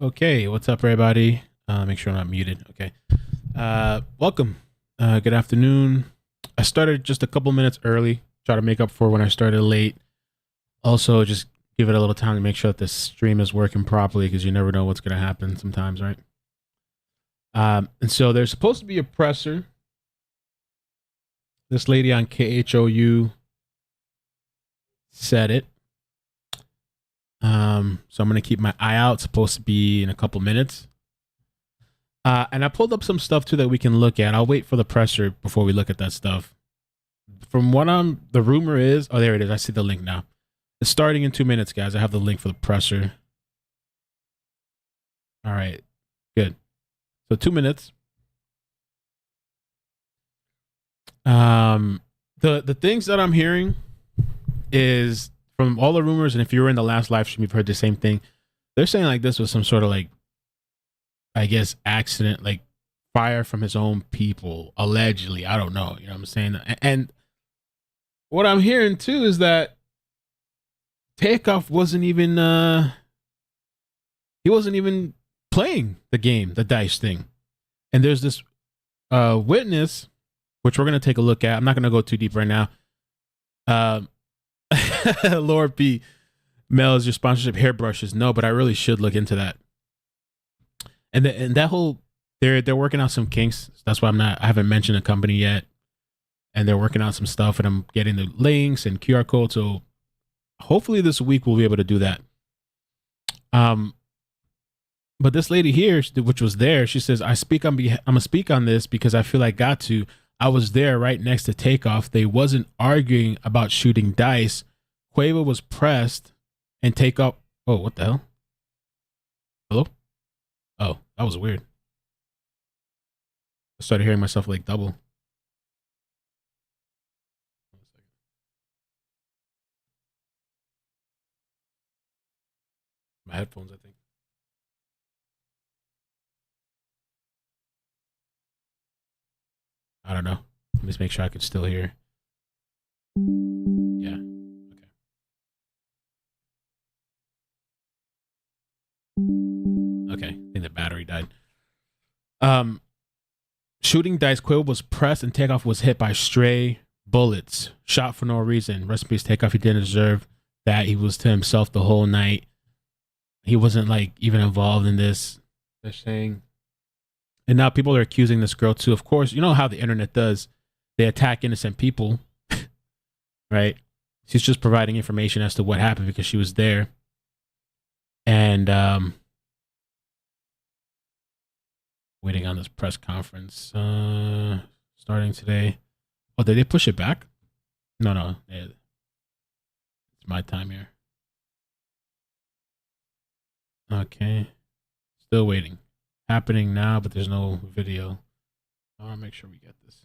Okay, what's up, everybody? Make sure I'm not muted. Okay. Welcome. Good afternoon. I started just a couple minutes early. Try to make up for when I started late. Also, just give it a little time to make sure that the stream is working properly because you never know what's going to happen sometimes, right? And so there's supposed to be a presser. This lady on KHOU said it. So I'm going to keep my eye out. It's supposed to be in a couple minutes. And I pulled up some stuff too that we can look at. I'll wait for the presser before we look at that stuff. From what the rumor is, oh, there it is. I see the link now. It's starting in 2 minutes, guys. I have the link for the presser. All right, good. So 2 minutes. The things that I'm hearing is from all the rumors, and if you were in the last live stream, you've heard the same thing. They're saying like this was some sort of like, I guess, accident, like fire from his own people, allegedly. I don't know. You know what I'm saying? And what I'm hearing too is that TAKEOFF wasn't even he wasn't even playing the game, the dice thing. And there's this witness, which we're gonna take a look at. I'm not gonna go too deep right now. Lord P. Mel, is your sponsorship hairbrushes? No, but I really should look into that. And that whole they're working out some kinks. That's why I haven't mentioned a company yet. And they're working out some stuff, and I'm getting the links and QR codes. So hopefully this week we'll be able to do that. But this lady here, which was there, she says, I'm gonna speak on this because I feel I got to. I was there right next to TAKEOFF. They wasn't arguing about shooting dice. Quavo was pressed and TAKEOFF. Oh, what the hell? Hello? Oh, that was weird. I started hearing myself like double. My headphones, I think. I don't know. Let me just make sure I can still hear. Yeah. Okay. I think the battery died. Shooting dice, Quavo was pressed and TAKEOFF was hit by stray bullets. Shot for no reason. Rest in peace, TAKEOFF. He didn't deserve that. He was to himself the whole night. He wasn't like even involved in this. They're saying. And now people are accusing this girl too. Of course, you know how the internet does. They attack innocent people. Right? She's just providing information as to what happened because she was there. And waiting on this press conference starting today. Oh, did they push it back? No. It's my time here. Okay. Still waiting. Happening now, but there's no video. I want to make sure we get this.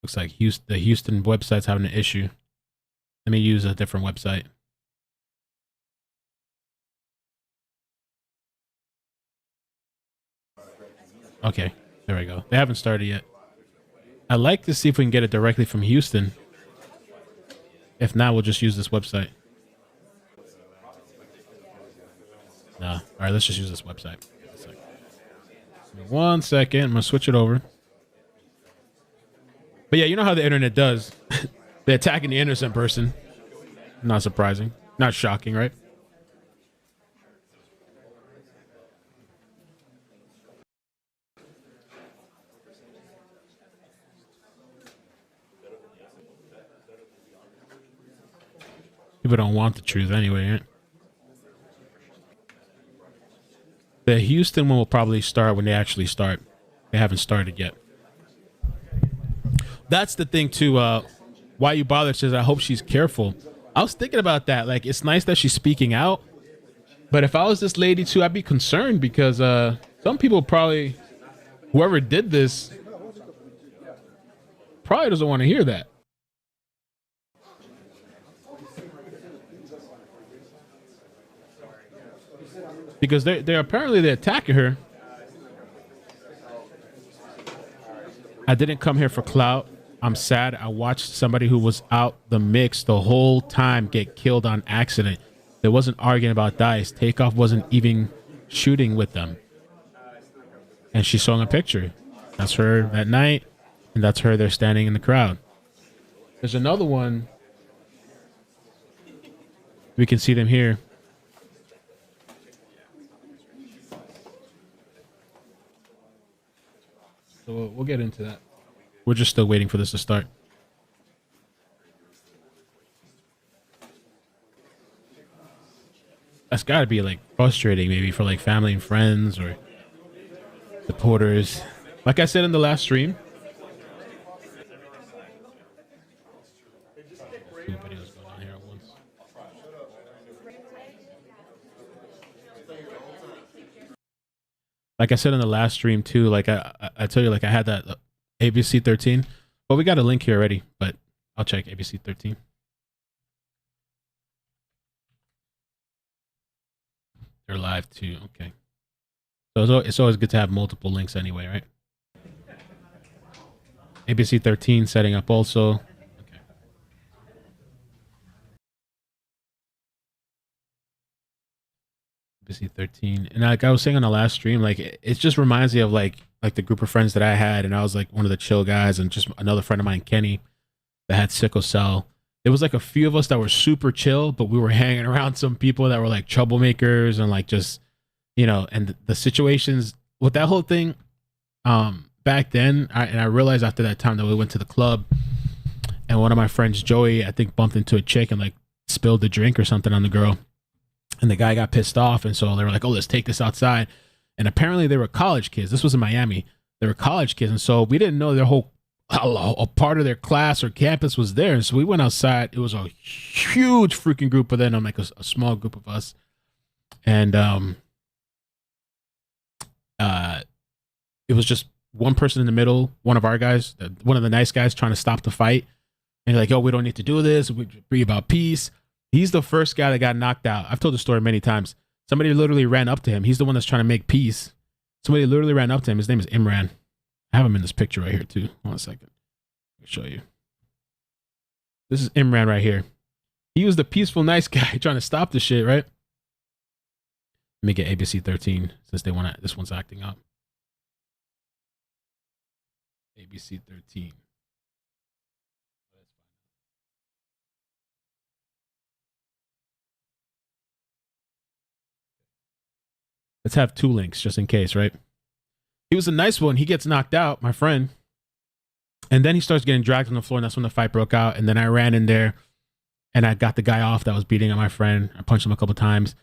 Looks like the Houston website's having an issue. Let me use a different website. Okay, there we go. They haven't started yet. I'd like to see if we can get it directly from Houston. If not, we'll just use this website. Nah. All right, let's just use this website. 1 second. I'm going to switch it over. But yeah, you know how the internet does. They're attacking the innocent person. Not surprising. Not shocking, right? People don't want the truth anyway, right? The Houston one will probably start when they actually start. They haven't started yet. That's the thing too. Why you bother says, I hope she's careful. I was thinking about that. Like, it's nice that she's speaking out. But if I was this lady too, I'd be concerned because some people probably, whoever did this, probably doesn't want to hear that. Because they're apparently attacking her. I didn't come here for clout. I'm sad I watched somebody who was out the mix the whole time get killed on accident. There wasn't arguing about dice. Takeoff wasn't even shooting with them. And she's showing a picture. That's her that night, and that's her there standing in the crowd. There's another one. We can see them here. So we'll get into that. We're just still waiting for this to start. That's got to be like frustrating, maybe for like family and friends or supporters. Like I said in the last stream, two videos going on here at once. Like I said in the last stream too, like I tell you, like I had that ABC 13. Well, we got a link here already, but I'll check ABC 13. They're live too. Okay. So it's always good to have multiple links anyway, right? ABC 13 setting up also. Okay. ABC 13. And like I was saying on the last stream, like it just reminds me of like the group of friends that I had, and I was like one of the chill guys, and just another friend of mine, Kenny, that had sickle cell. There was like a few of us that were super chill, but we were hanging around some people that were like troublemakers and like just, you know, and the situations with that whole thing back then. I realized after that time that we went to the club, and one of my friends, Joey, I think bumped into a chick and like spilled the drink or something on the girl, and the guy got pissed off, and so they were like, oh, let's take this outside. And apparently they were college kids. This was in Miami. They were college kids, and so we didn't know their whole a part of their class or campus was there. And so we went outside. It was a huge freaking group of them, like a small group of us. And it was just one person in the middle, one of our guys, one of the nice guys trying to stop the fight. And you're like, oh, we don't need to do this. We be about peace. He's the first guy that got knocked out. I've told the story many times. Somebody literally ran up to him. He's the one that's trying to make peace. Somebody literally ran up to him. His name is Imran. I have him in this picture right here too. 1 second. Let me show you. This is Imran right here. He was the peaceful, nice guy trying to stop the shit, right? Let me get ABC 13 since they want to. This one's acting up. ABC 13. Let's have two links just in case, right? He was a nice one. He gets knocked out, my friend. And then he starts getting dragged on the floor, and that's when the fight broke out. And then I ran in there, and I got the guy off that was beating on my friend. I punched him a couple times.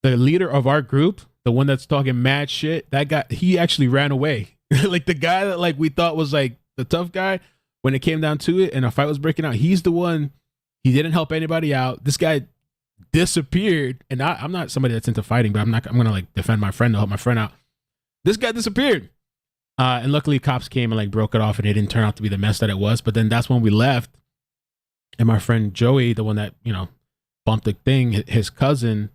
The leader of our group, the one that's talking mad shit, that guy, he actually ran away. Like the guy that like we thought was like the tough guy, when it came down to it and a fight was breaking out, he's the one. He didn't help anybody out. This guy disappeared. And I'm not somebody that's into fighting, but I'm gonna like defend my friend to help my friend out. This guy disappeared. And luckily cops came and like broke it off, and it didn't turn out to be the mess that it was. But then that's when we left. And my friend Joey, the one that, you know, bumped the thing, his cousin,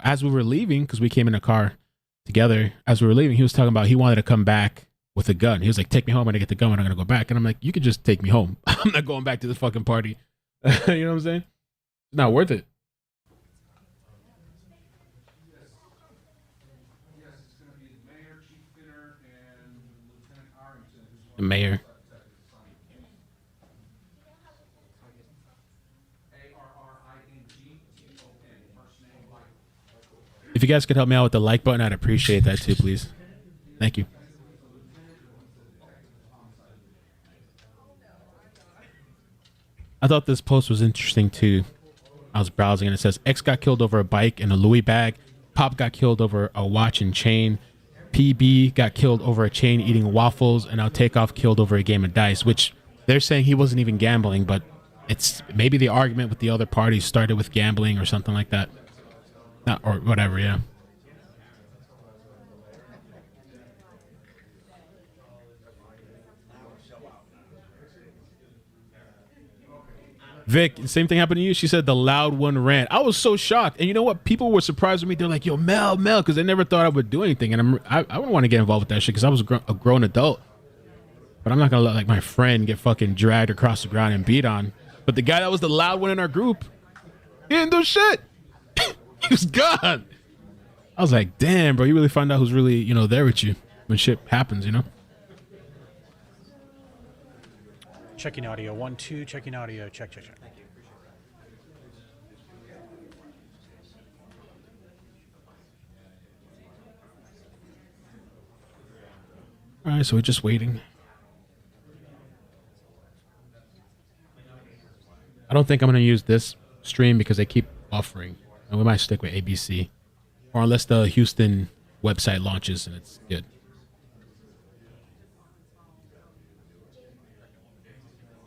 as we were leaving, because we came in a car together, as we were leaving, he was talking about he wanted to come back with a gun. He was like, take me home. I'm going to get the gun. I'm going to go back. And I'm like, you could just take me home. I'm not going back to this fucking party. You know what I'm saying? It's not worth it. The mayor. If you guys could help me out with the like button, I'd appreciate that too, please. Thank you. I thought this post was interesting too. I was browsing and it says, X got killed over a bike and a Louis bag. Pop got killed over a watch and chain. PB got killed over a chain eating waffles, and now Takeoff killed over a game of dice, which they're saying he wasn't even gambling, but it's maybe the argument with the other parties started with gambling or something like that. Or whatever, yeah. Vic, same thing happened to you. She said the loud one ran. I was so shocked. And you know what? People were surprised with me. They're like, yo, Mel, because they never thought I would do anything. And I wouldn't want to get involved with that shit because I was a grown adult. But I'm not gonna let like my friend get fucking dragged across the ground and beat on. But the guy that was the loud one in our group, he didn't do shit. He was gone. I was like, damn, bro, you really find out who's really, there with you when shit happens, Checking audio. 1, 2. Checking audio. Check. All right, so we're just waiting. I don't think I'm going to use this stream because they keep offering. And we might stick with ABC. Or unless the Houston website launches and it's good.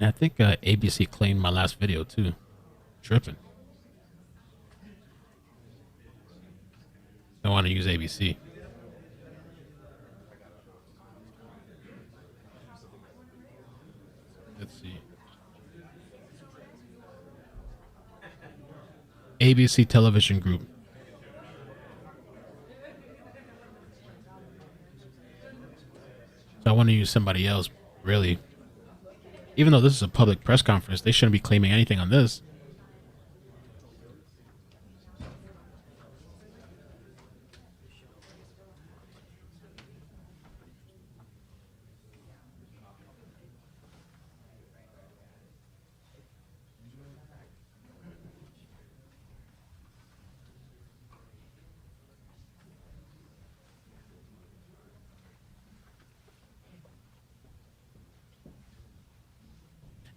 And I think ABC claimed my last video too. Tripping. I want to use ABC. Let's see. ABC Television Group. So I want to use somebody else, really. Even though this is a public press conference, they shouldn't be claiming anything on this.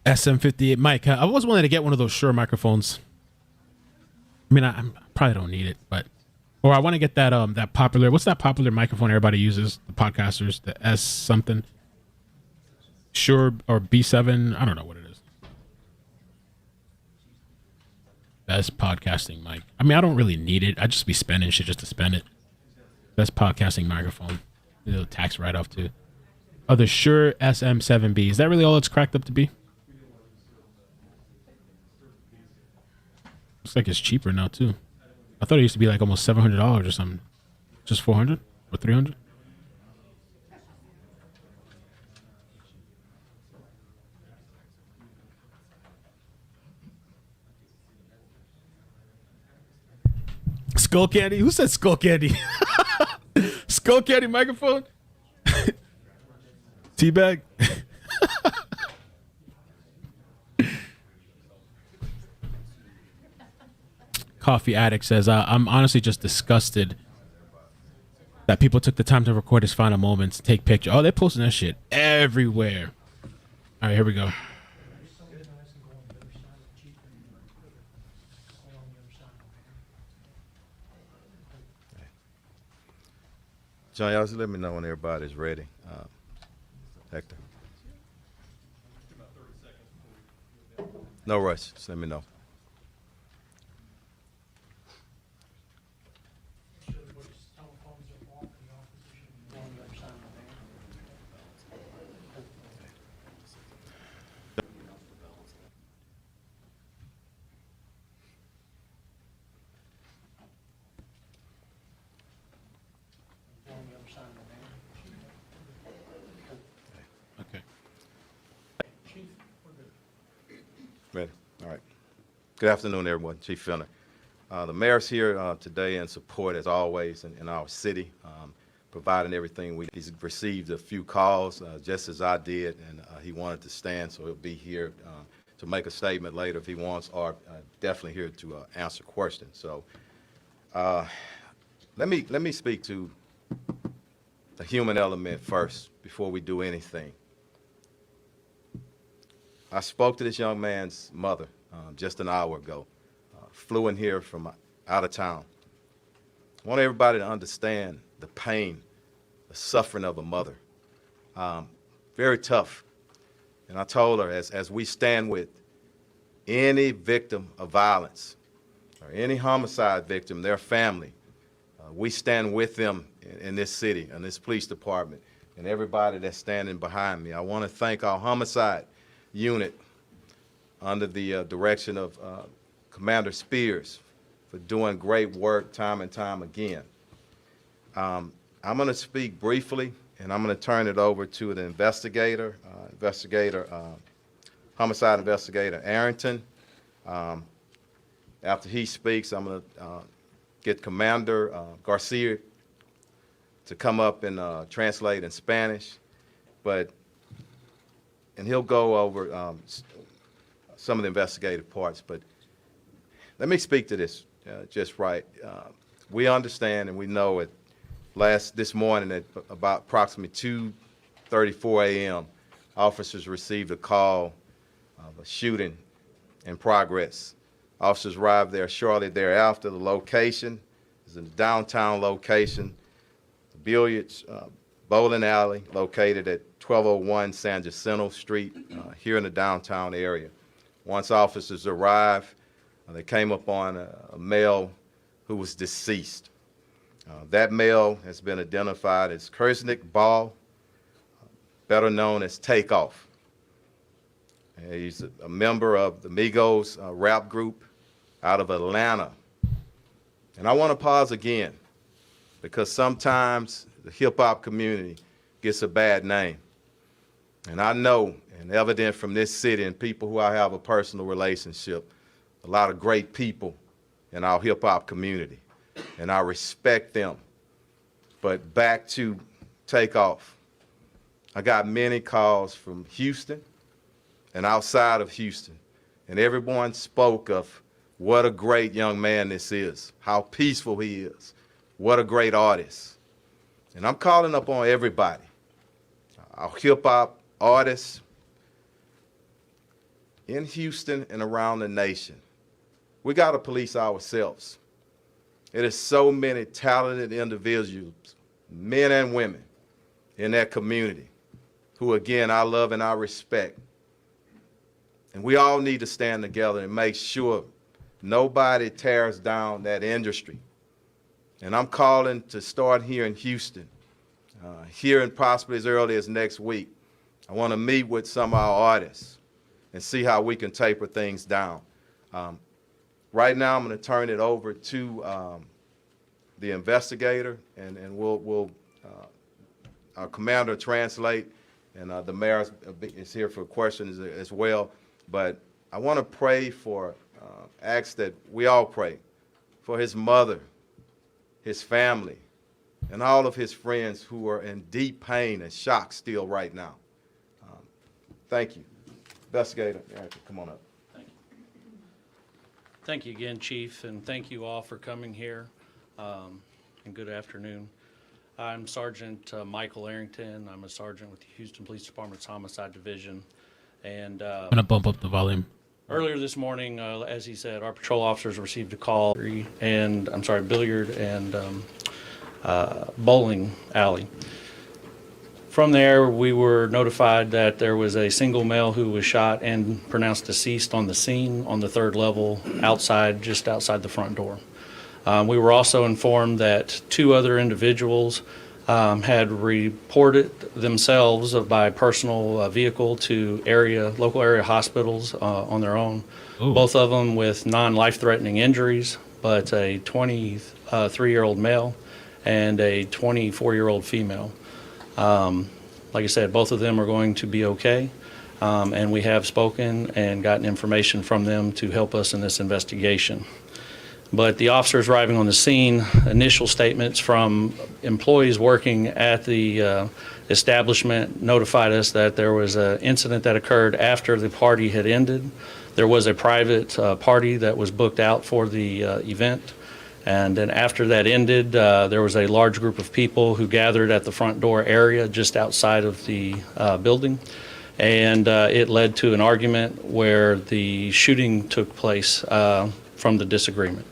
SM58 mic. I was wanting to get one of those Shure microphones. I mean, I probably don't need it, but or I want to get that that popular. What's that popular microphone everybody uses? The podcasters, the S something. Shure or B7. I don't know what it is. Best podcasting mic. I mean, I don't really need it. I just be spending shit just to spend it. Best podcasting microphone. Little tax write off too. Oh, the Shure SM7B. Is that really all it's cracked up to be? Looks like it's cheaper now too. I thought it used to be like almost $700 or something. Just 400 or 300. Skull candy? Who said skull candy? Skull candy microphone? Teabag? Coffee Addict says, I'm honestly just disgusted that people took the time to record his final moments, take pictures. Oh, they're posting that shit everywhere. All right, here we go. John, y'all just let me know when everybody's ready. Hector. No rush. Just let me know. Okay. Ready? All right. Good afternoon, everyone. Chief Fenner. The mayor's here today in support, as always, in our city, providing everything. He's received a few calls, just as I did, and he wanted to stand, so he'll be here to make a statement later if he wants, or definitely here to answer questions. So let me speak to the human element first before we do anything. I spoke to this young man's mother just an hour ago. Flew in here from out of town. I want everybody to understand the pain, the suffering of a mother. Very tough. And I told her, as we stand with any victim of violence or any homicide victim, their family, we stand with them in this city, in this police department, and everybody that's standing behind me. I want to thank our homicide unit under the direction of Commander Spears for doing great work time and time again. I'm going to speak briefly, and I'm going to turn it over to the homicide investigator Arrington. After he speaks, I'm going to get Commander Garcia to come up and translate in Spanish, and he'll go over some of the investigative parts. But let me speak to this just right. We understand and we know it. This morning at about approximately 2:34 a.m., officers received a call of a shooting in progress. Officers arrived there shortly thereafter. The location is a downtown location, the billiards bowling alley located at 1201 San Jacinto Street here in the downtown area. Once officers arrived, they came upon a male who was deceased. That male has been identified as Kersnick Ball, better known as TAKEOFF. He's a member of the MIGOS rap group out of Atlanta. And I want to pause again because sometimes the hip-hop community gets a bad name. And I know, and evident from this city and people who I have a personal relationship, a lot of great people in our hip-hop community, and I respect them. But back to TAKEOFF. I got many calls from Houston and outside of Houston, and everyone spoke of what a great young man this is, how peaceful he is, what a great artist. And I'm calling upon everybody, our hip-hop artists in Houston and around the nation. We got to police ourselves. It is so many talented individuals, men and women, in that community who, again, I love and I respect. And we all need to stand together and make sure nobody tears down that industry. And I'm calling to start here in Houston, here and possibly as early as next week. I want to meet with some of our artists and see how we can taper things down. Right now, I'm going to turn it over to the investigator, and we'll our commander translate, and the mayor is here for questions as well. But I want to pray for, ask that we all pray for his mother, his family, and all of his friends who are in deep pain and shock still right now. Thank you. Investigator, come on up. Thank you again, Chief, and thank you all for coming here, and good afternoon. I'm Sergeant Michael Arrington. I'm a sergeant with the Houston Police Department's Homicide Division. And I'm going to bump up the volume. Earlier this morning, as he said, our patrol officers received a call, billiard and bowling alley. From there, we were notified that there was a single male who was shot and pronounced deceased on the scene on the third level just outside the front door. We were also informed that two other individuals had reported themselves by personal vehicle to local area hospitals on their own. Ooh. Both of them with non-life-threatening injuries, but a 23-year-old male and a 24-year-old female. Like I said, both of them are going to be okay, and we have spoken and gotten information from them to help us in this investigation. But the officers arriving on the scene, initial statements from employees working at the establishment notified us that there was an incident that occurred after the party had ended. There was a private party that was booked out for the event. And then after that ended, there was a large group of people who gathered at the front door area just outside of the building. And it led to an argument where the shooting took place from the disagreement.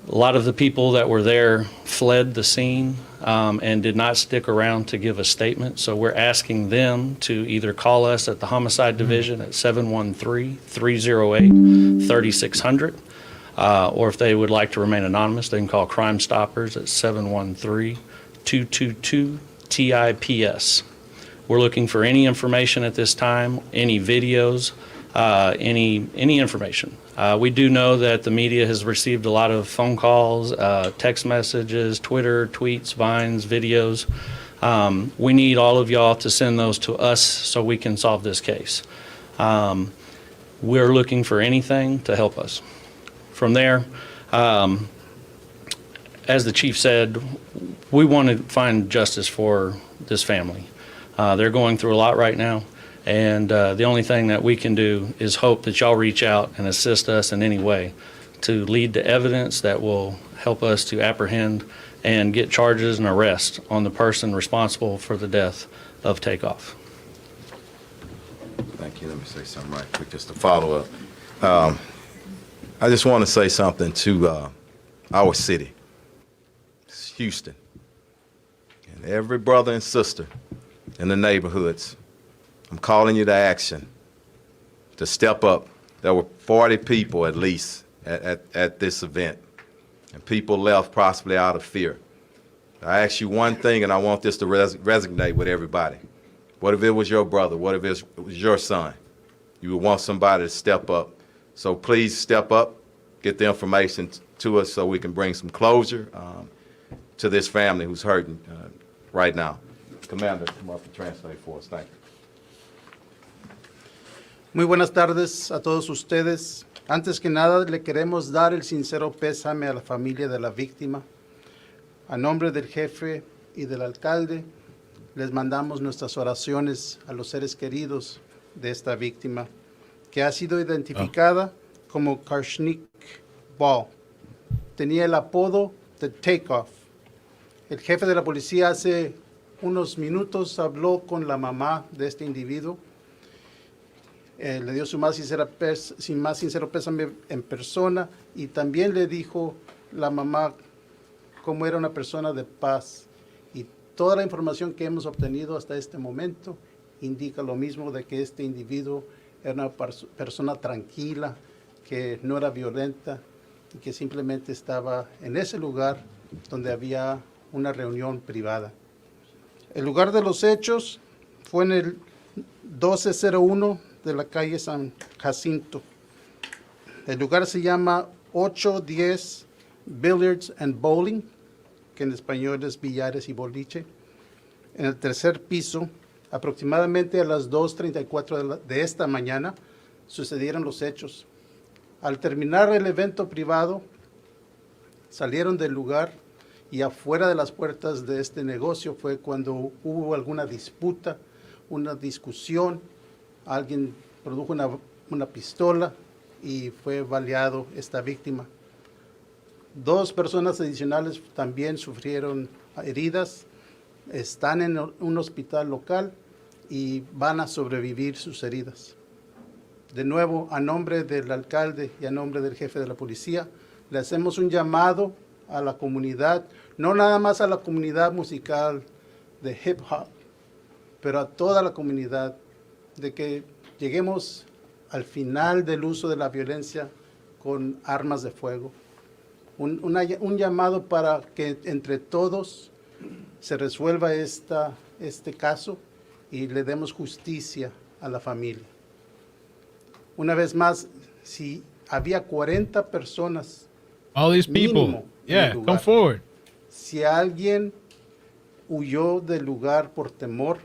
A lot of the people that were there fled the scene and did not stick around to give a statement. So we're asking them to either call us at the Homicide Division at 713-308-3600. Or if they would like to remain anonymous, they can call Crime Stoppers at 713-222-TIPS. We're looking for any information at this time, any videos, any information. We do know that the media has received a lot of phone calls, text messages, Twitter, tweets, vines, videos. We need all of y'all to send those to us so we can solve this case. We're looking for anything to help us. From there, as the chief said, we want to find justice for this family. They're going through a lot right now, and the only thing that we can do is hope that y'all reach out and assist us in any way to lead to evidence that will help us to apprehend and get charges and arrest on the person responsible for the death of TAKEOFF. Thank you. Let me say something right quick just to follow up. I just want to say something to our city. It's Houston. And every brother and sister in the neighborhoods, I'm calling you to action, to step up. There were 40 people at least at this event, and people left possibly out of fear. I ask you one thing, and I want this to resonate with everybody. What if it was your brother? What if it was your son? You would want somebody to step up. So please step up, get the information to us so we can bring some closure to this family who's hurting right now. Commander, come up and translate for us. Thank you. Muy buenas tardes a todos ustedes. Antes que nada, le queremos dar el sincero pésame a la familia de la víctima. A nombre del jefe y del alcalde, les mandamos nuestras oraciones a los seres queridos de esta víctima, que ha sido identificada como Karshnik Ball. Tenía el apodo de TAKEOFF. El jefe de la policía hace unos minutos habló con la mamá de este individuo. Le dio su más sincero pésame en persona, y también le dijo la mamá cómo era una persona de paz. Y toda la información que hemos obtenido hasta este momento indica lo mismo, de que este individuo era una persona tranquila, que no era violenta y que simplemente estaba en ese lugar donde había una reunión privada. El lugar de los hechos fue en el 1201 de la calle San Jacinto. El lugar se llama 810 Billiards and Bowling, que en español es billares y boliche. En el tercer piso, aproximadamente a las 2:34 de esta mañana, sucedieron los hechos. Al terminar el evento privado, salieron del lugar, y afuera de las puertas de este negocio fue cuando hubo alguna disputa, una discusión. Alguien produjo una pistola y fue baleado esta víctima. 2 personas adicionales también sufrieron heridas, están en un hospital local y van a sobrevivir sus heridas. De nuevo, a nombre del alcalde y a nombre del jefe de la policía, le hacemos un llamado a la comunidad, no nada más a la comunidad musical de hip hop, pero a toda la comunidad, de que lleguemos al final del uso de la violencia con armas de fuego. Un llamado para que entre todos se resuelva este caso y le demos justicia a la familia. Una vez más, si había 40 personas, all these people, mínimo, yeah, en el lugar, come forward. si alguien huyó del lugar por temor,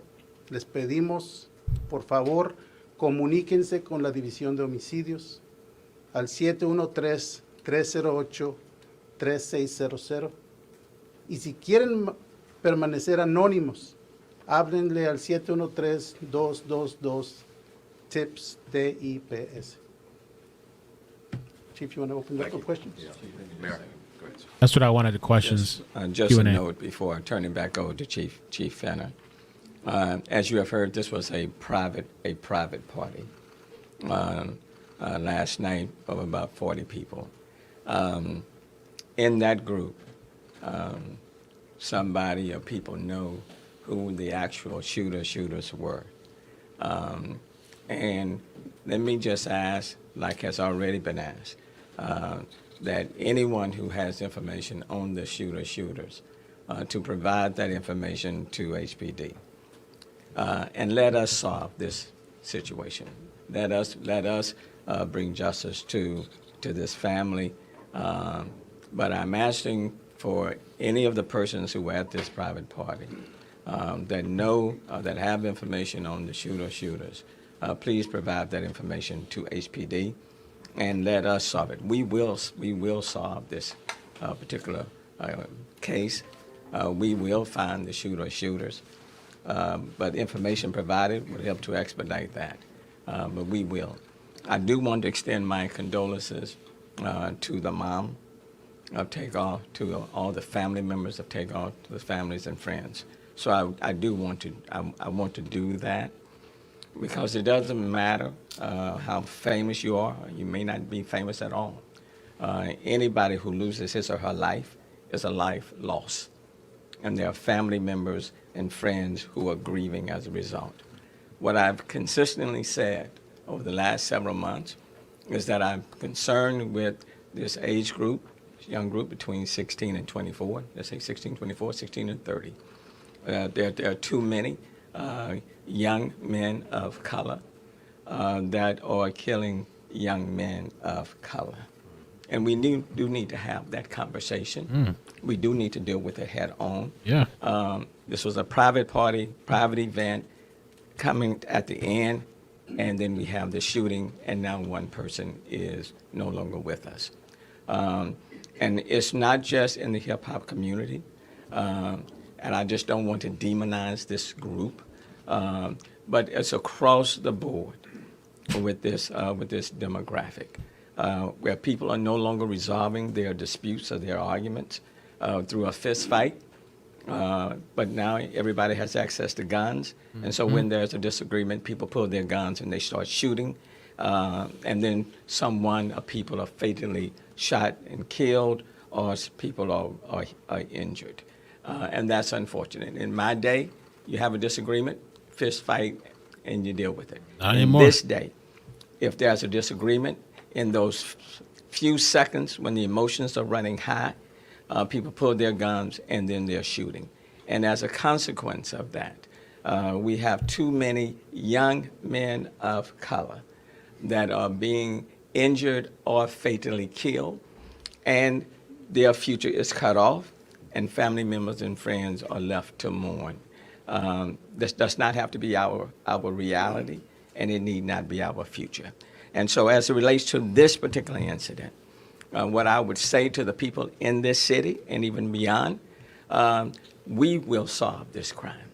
les pedimos, por favor, comuníquense con la División de Homicidios al 713-308-3600. Y si quieren permanecer anónimos, háblenle al 713-222-TIPS, TIPS. Chief, you want to open up for questions? Mayor, go ahead, sir. That's what I wanted, the questions. Just Q&A. a note before turning back over to Chief Fenner. As you have heard, this was a private party last night of about 40 people. In that group, somebody or people know who the actual shooters were. And let me just ask, like has already been asked, that anyone who has information on the shooters to provide that information to HPD. And let us solve this situation. Let us bring justice to this family. But I'm asking for any of the persons who were at this private party that know, that have information on the shooters, please provide that information to HPD and let us solve it. We will solve this particular case. We will find the shooters, but information provided would help to expedite that. But we will. I do want to extend my condolences to the mom of Takeoff, to all the family members of Takeoff, to the families and friends. So I do want to, I want to do that, because it doesn't matter how famous you are. You may not be famous at all. Anybody who loses his or her life is a life lost. And there are family members and friends who are grieving as a result. What I've consistently said over the last several months is that I'm concerned with this age group, young group between 16 and 24, let's say 16, 24, 16 and 30. There are too many young men of color that are killing young men of color. And we do need to have that conversation. We do need to deal with it head on. Yeah. This was a private party, private event coming at the end, and then we have the shooting, and now one person is no longer with us. And it's not just in the hip-hop community, and I just don't want to demonize this group, but it's across the board with this demographic, where people are no longer resolving their disputes or their arguments through a fist fight. But now everybody has access to guns, and so when there's a disagreement, people pull their guns and they start shooting, and then someone or people are fatally shot and killed, or people are injured. And that's unfortunate. In my day, you have a disagreement, fist fight, and you deal with it. Not in anymore. this day, if there's a disagreement, in those few seconds when the emotions are running high, people pull their guns and then they're shooting. And as a consequence of that, we have too many young men of color that are being injured or fatally killed, and their future is cut off, and family members and friends are left to mourn. This does not have to be our reality, and it need not be our future. And so as it relates to this particular incident, what I would say to the people in this city and even beyond, we will solve this crime.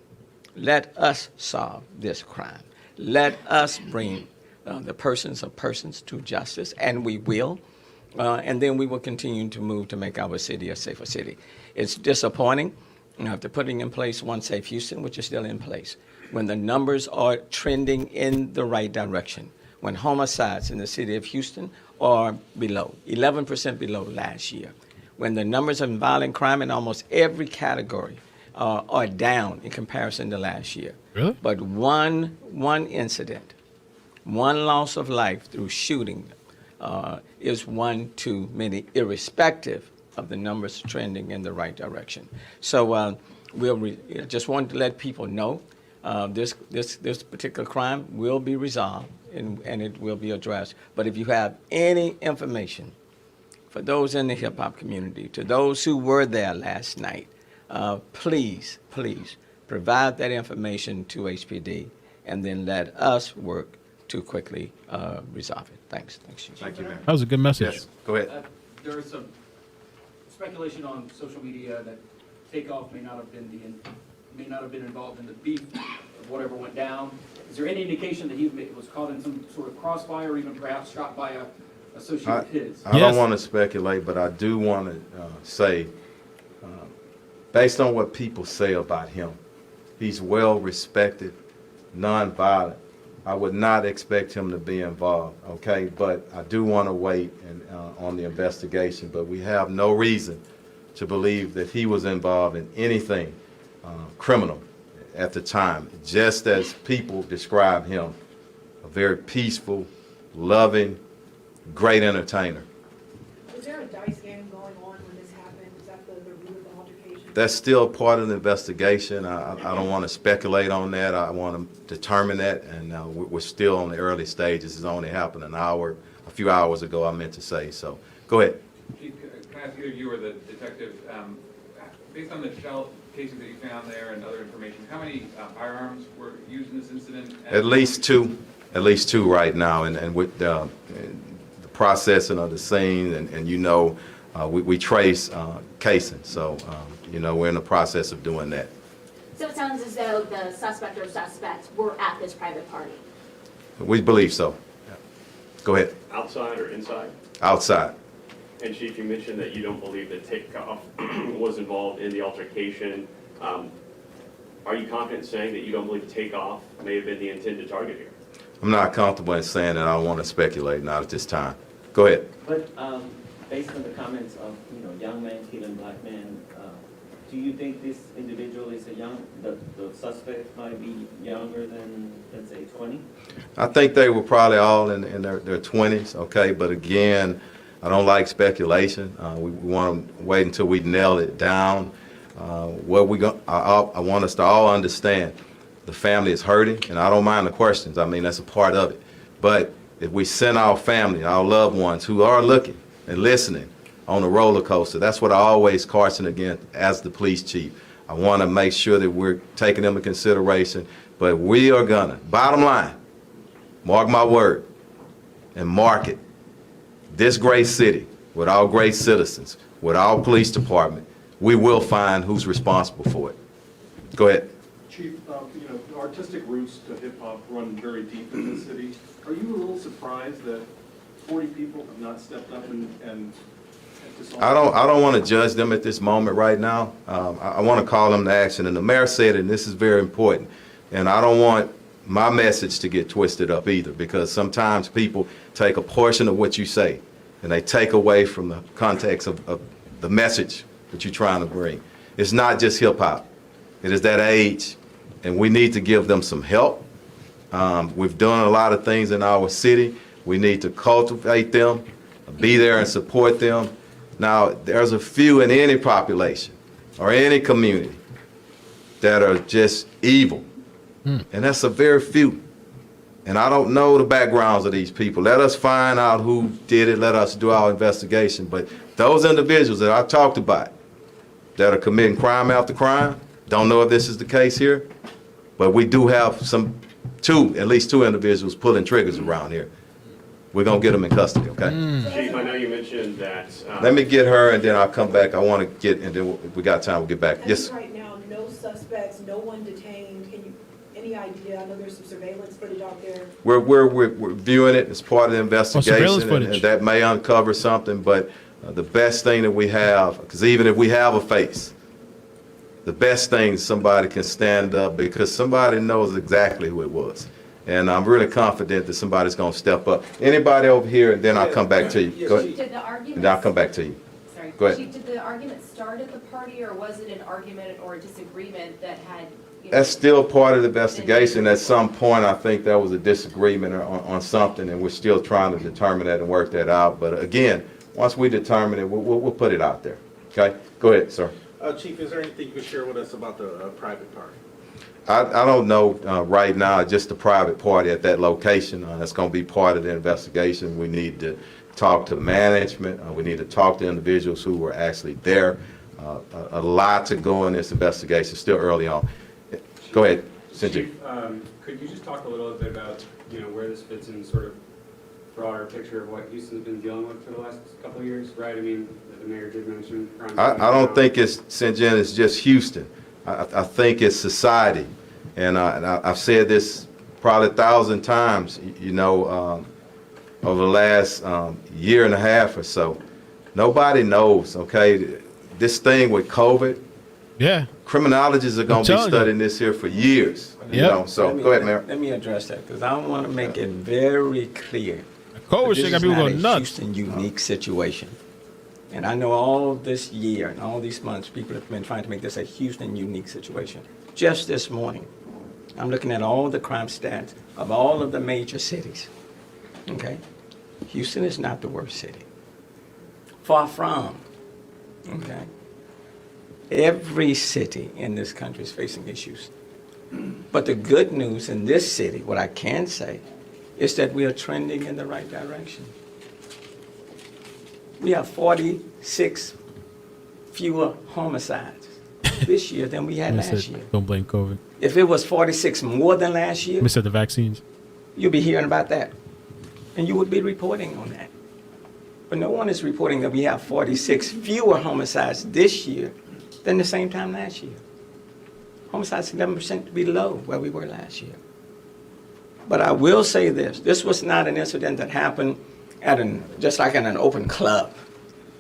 Let us solve this crime. Let us bring the persons of persons to justice, and we will. And then we will continue to move to make our city a safer city. It's disappointing after putting in place One Safe Houston, which is still in place, when the numbers are trending in the right direction, when homicides in the city of Houston are below, 11% below last year, when the numbers of violent crime in almost every category are down in comparison to last year. Really? But one incident, one loss of life through shooting is one too many, irrespective of the numbers trending in the right direction. So just wanted to let people know this particular crime will be resolved and it will be addressed. But if you have any information for those in the hip-hop community, to those who were there last night, please provide that information to HPD, and then let us work to quickly resolve it. Thanks, Chief. Thank you, ma'am. That was a good message. Yes, go ahead. There is some speculation on social media that Takeoff may not have been involved in the beef of whatever went down. Is there any indication that he was caught in some sort of crossfire, or even perhaps shot by a associate of his? I don't want to speculate, but I do want to say, based on what people say about him, he's well respected, nonviolent. I would not expect him to be involved, okay? But I do want to wait on the investigation, but we have no reason to believe that he was involved in anything criminal at the time, just as people describe him, a very peaceful, loving, great entertainer. Was there a dice game going on when this happened? Was that the root of the altercation? That's still part of the investigation. I don't want to speculate on that. I want to determine that, and we're still on the early stages. It's only happened a few hours ago, I meant to say. So go ahead. Chief, can I ask you, you were the detective, based on the shell casings that you found there and other information, how many firearms were used in this incident? At least two right now, and with the processing of the scene, and we trace casing, so we're in the process of doing that. So it sounds as though the suspect or suspects were at this private party. We believe so. Go ahead. Outside or inside? Outside. And Chief, you mentioned that you don't believe that TAKEOFF was involved in the altercation. Are you confident in saying that you don't believe TAKEOFF may have been the intended target here? I'm not comfortable in saying that. I don't want to speculate, not at this time. Go ahead. But based on the comments of young men killing black men, do you think this individual is the suspect might be younger than, let's say, 20? I think they were probably all in their 20s, okay? But again, I don't like speculation. We want to wait until we nail it down. I want us to all understand the family is hurting, and I don't mind the questions. I mean, that's a part of it. But if we send our family, our loved ones who are looking and listening on a roller coaster, that's what I always caution against as the police chief. I want to make sure that we're taking them into consideration, but we are gonna, bottom line, mark my word, and mark it. This great city, with our great citizens, with our police department, we will find who's responsible for it. Go ahead. Chief, the artistic roots to hip hop run very deep in this city. Are you a little surprised that 40 people have not stepped up and I don't want to judge them at this moment right now. I want to call them to action, and the mayor said it, and this is very important. And I don't want my message to get twisted up either, because sometimes people take a portion of what you say and they take away from the context of the message that you're trying to bring. It's not just hip hop. It is that age, and we need to give them some help. We've done a lot of things in our city. We need to cultivate them, be there and support them. Now, there's a few in any population or any community that are just evil, and that's a very few. And I don't know the backgrounds of these people. Let us find out who did it. Let us do our investigation. But those individuals that I talked about that are committing crime after crime, don't know if this is the case here, but we do have at least two individuals pulling triggers around here. We're going to get them in custody, okay? Chief, I know you mentioned that... Let me get her, and then I'll come back. I want to get, and then if we got time, we'll get back. Yes? Right now, no suspects, no one detained. Any idea? I know there's some surveillance footage out there. We're viewing it as part of the investigation, footage. and that may uncover something, but the best thing that we have, because even if we have a face, the best thing is somebody can stand up, because somebody knows exactly who it was. And I'm really confident that somebody's going to step up. Anybody over here, and then I'll come back to you. Go ahead. Did the argument? And I'll come back to you. Sorry. Go ahead. Chief, did the argument start at the party, or was it an argument or a disagreement that had? That's still part of the investigation. At some point, I think there was a disagreement on something, and we're still trying to determine that and work that out. But again, once we determine it, we'll put it out there. Okay? Go ahead, sir. Chief, is there anything you could share with us about the private party? I don't know right now, just the private party at that location. That's going to be part of the investigation. We need to talk to management. We need to talk to individuals who were actually there. A lot to go in this investigation, still early on. Go ahead, Cindy. Chief, could you just talk a little bit about where this fits in sort of broader picture of what Houston's been dealing with for the last couple of years, right? I mean, the mayor did mention crime. I don't think it's, St. John, it's just Houston. I think it's society, and I've said this probably 1,000 times, over the last year and a half or so. Nobody knows, okay? This thing with COVID, Yeah. criminologists are going to be studying this here for years. So go ahead, Mayor. Let me address that, because I want to make it very clear. COVID shit got people going nuts. Houston unique situation. And I know all this year and all these months, people have been trying to make this a Houston unique situation. Just this morning, I'm looking at all the crime stats of all of the major cities. Okay? Houston is not the worst city. Far from. Okay? Every city in this country is facing issues. But the good news in this city, what I can say, is that we are trending in the right direction. We have 46 fewer homicides. this year than we had last year. Don't blame COVID. If it was 46 more than last year, Mr. The vaccines. you'll be hearing about that. And you would be reporting on that. But no one is reporting that we have 46 fewer homicides this year than the same time last year. Homicides 11% below where we were last year. But I will say this. This was not an incident that happened just like in an open club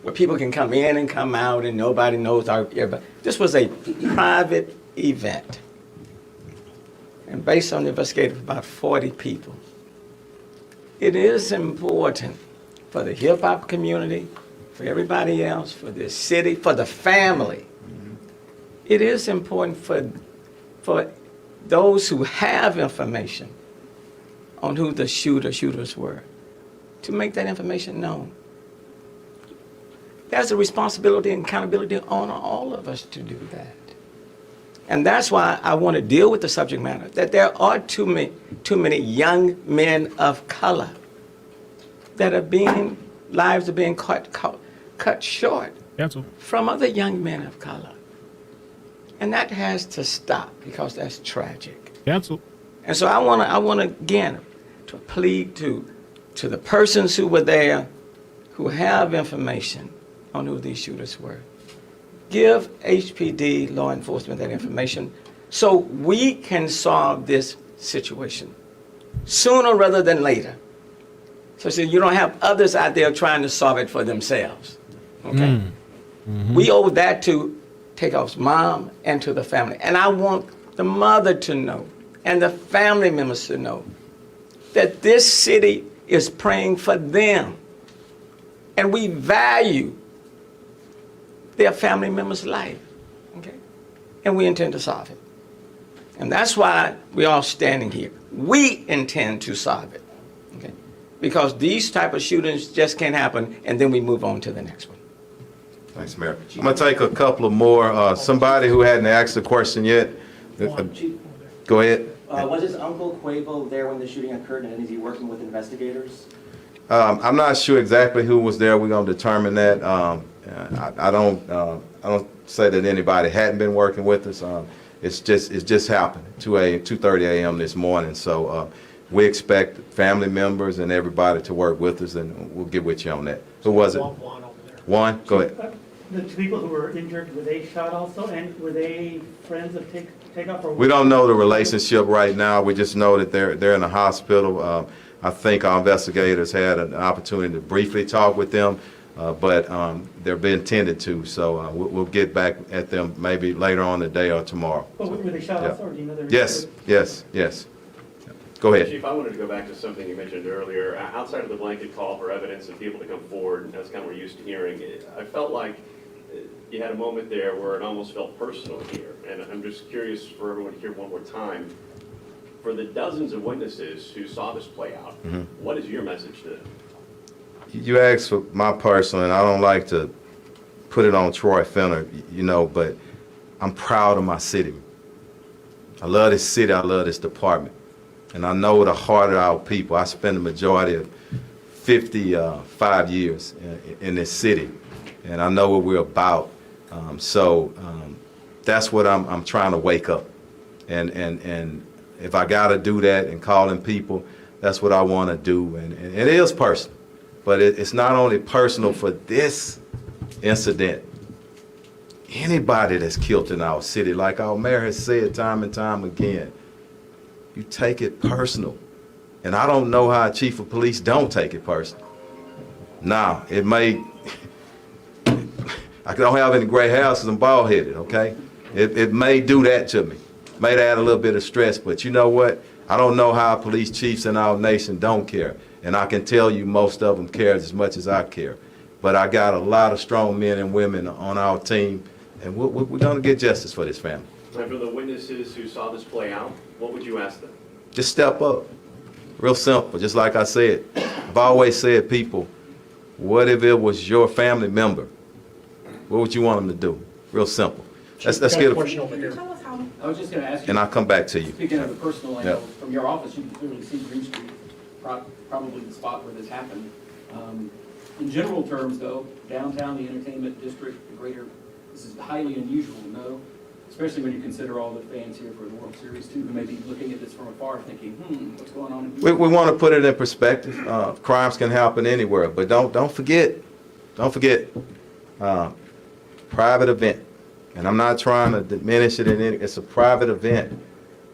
where people can come in and come out and nobody knows everybody. This was a private event. And based on the investigation of about 40 people. It is important for the hip-hop community, for everybody else, for the city, for the family. It is important for those who have information on who the shooters were to make that information known. There's a responsibility and accountability on all of us to do that. And that's why I want to deal with the subject matter, that there are too many young men of color that lives are being cut short Cancel. from other young men of color. And that has to stop because that's tragic. Cancel. And so I want to again to plead to the persons who were there, who have information on who these shooters were. Give HPD law enforcement that information so we can solve this situation sooner rather than later. So you don't have others out there trying to solve it for themselves. Okay? We owe that to TAKEOFF's mom and to the family. And I want the mother to know and the family members to know that this city is praying for them. And we value their family member's life. Okay? And we intend to solve it. And that's why we're all standing here. We intend to solve it. Okay? Because these type of shootings just can't happen and then we move on to the next one. Thanks, Mayor. I'm going to take a couple of more. Somebody who hadn't asked a question yet. Go ahead. Was his uncle Quavo there when the shooting occurred, and is he working with investigators? I'm not sure exactly who was there. We're going to determine that. I don't say that anybody hadn't been working with us. It's just happened 2:30 a.m. this morning. So we expect family members and everybody to work with us, and we'll get with you on that. Who was it? One? Go ahead. The two people who were injured, were they shot also, and were they friends of TAKEOFF? Or We don't know the relationship right now. We just know that they're in the hospital. I think our investigators had an opportunity to briefly talk with them, but they're being tended to. So we'll get back at them maybe later on today or tomorrow. But were they shot also, or do you know their Yes. Go ahead. Chief, I wanted to go back to something you mentioned earlier. Outside of the blanket call for evidence and people to come forward, that's kind of what we're used to hearing. I felt like you had a moment there where it almost felt personal here. And I'm just curious for everyone to hear one more time. For the dozens of witnesses who saw this play out, what is your message to them? You asked for my personal, and I don't like to put it on Troy Fenner, but I'm proud of my city. I love this city. I love this department. And I know the heart of our people. I spent the majority of 55 years in this city, and I know what we're about. So that's what I'm trying to wake up. And if I got to do that and calling people, that's what I want to do. And it is personal, but it's not only personal for this incident. Anybody that's killed in our city, like our mayor has said time and time again, you take it personal. And I don't know how a chief of police don't take it personal. Now, it may, I don't have any gray hair because I'm bald-headed, okay? It may do that to me. May add a little bit of stress, but you know what? I don't know how police chiefs in our nation don't care. And I can tell you most of them care as much as I care. But I got a lot of strong men and women on our team, and we're going to get justice for this family. And for the witnesses who saw this play out, what would you ask them? Just step up. Real simple. Just like I said, I've always said, people, what if it was your family member? What would you want them to do? Real simple. Let's get a question over here. I was just going to ask you. And I'll come back to you. Speaking of the personal angle, from your office, you can clearly see Green Street, probably the spot where this happened. In general terms, though, downtown, the entertainment district, the greater, this is highly unusual, no? Especially when you consider all the fans here for the World Series too, who may be looking at this from afar thinking, what's going on in We want to put it in perspective. Crimes can happen anywhere, but don't forget, private event. And I'm not trying to diminish it in any, it's a private event.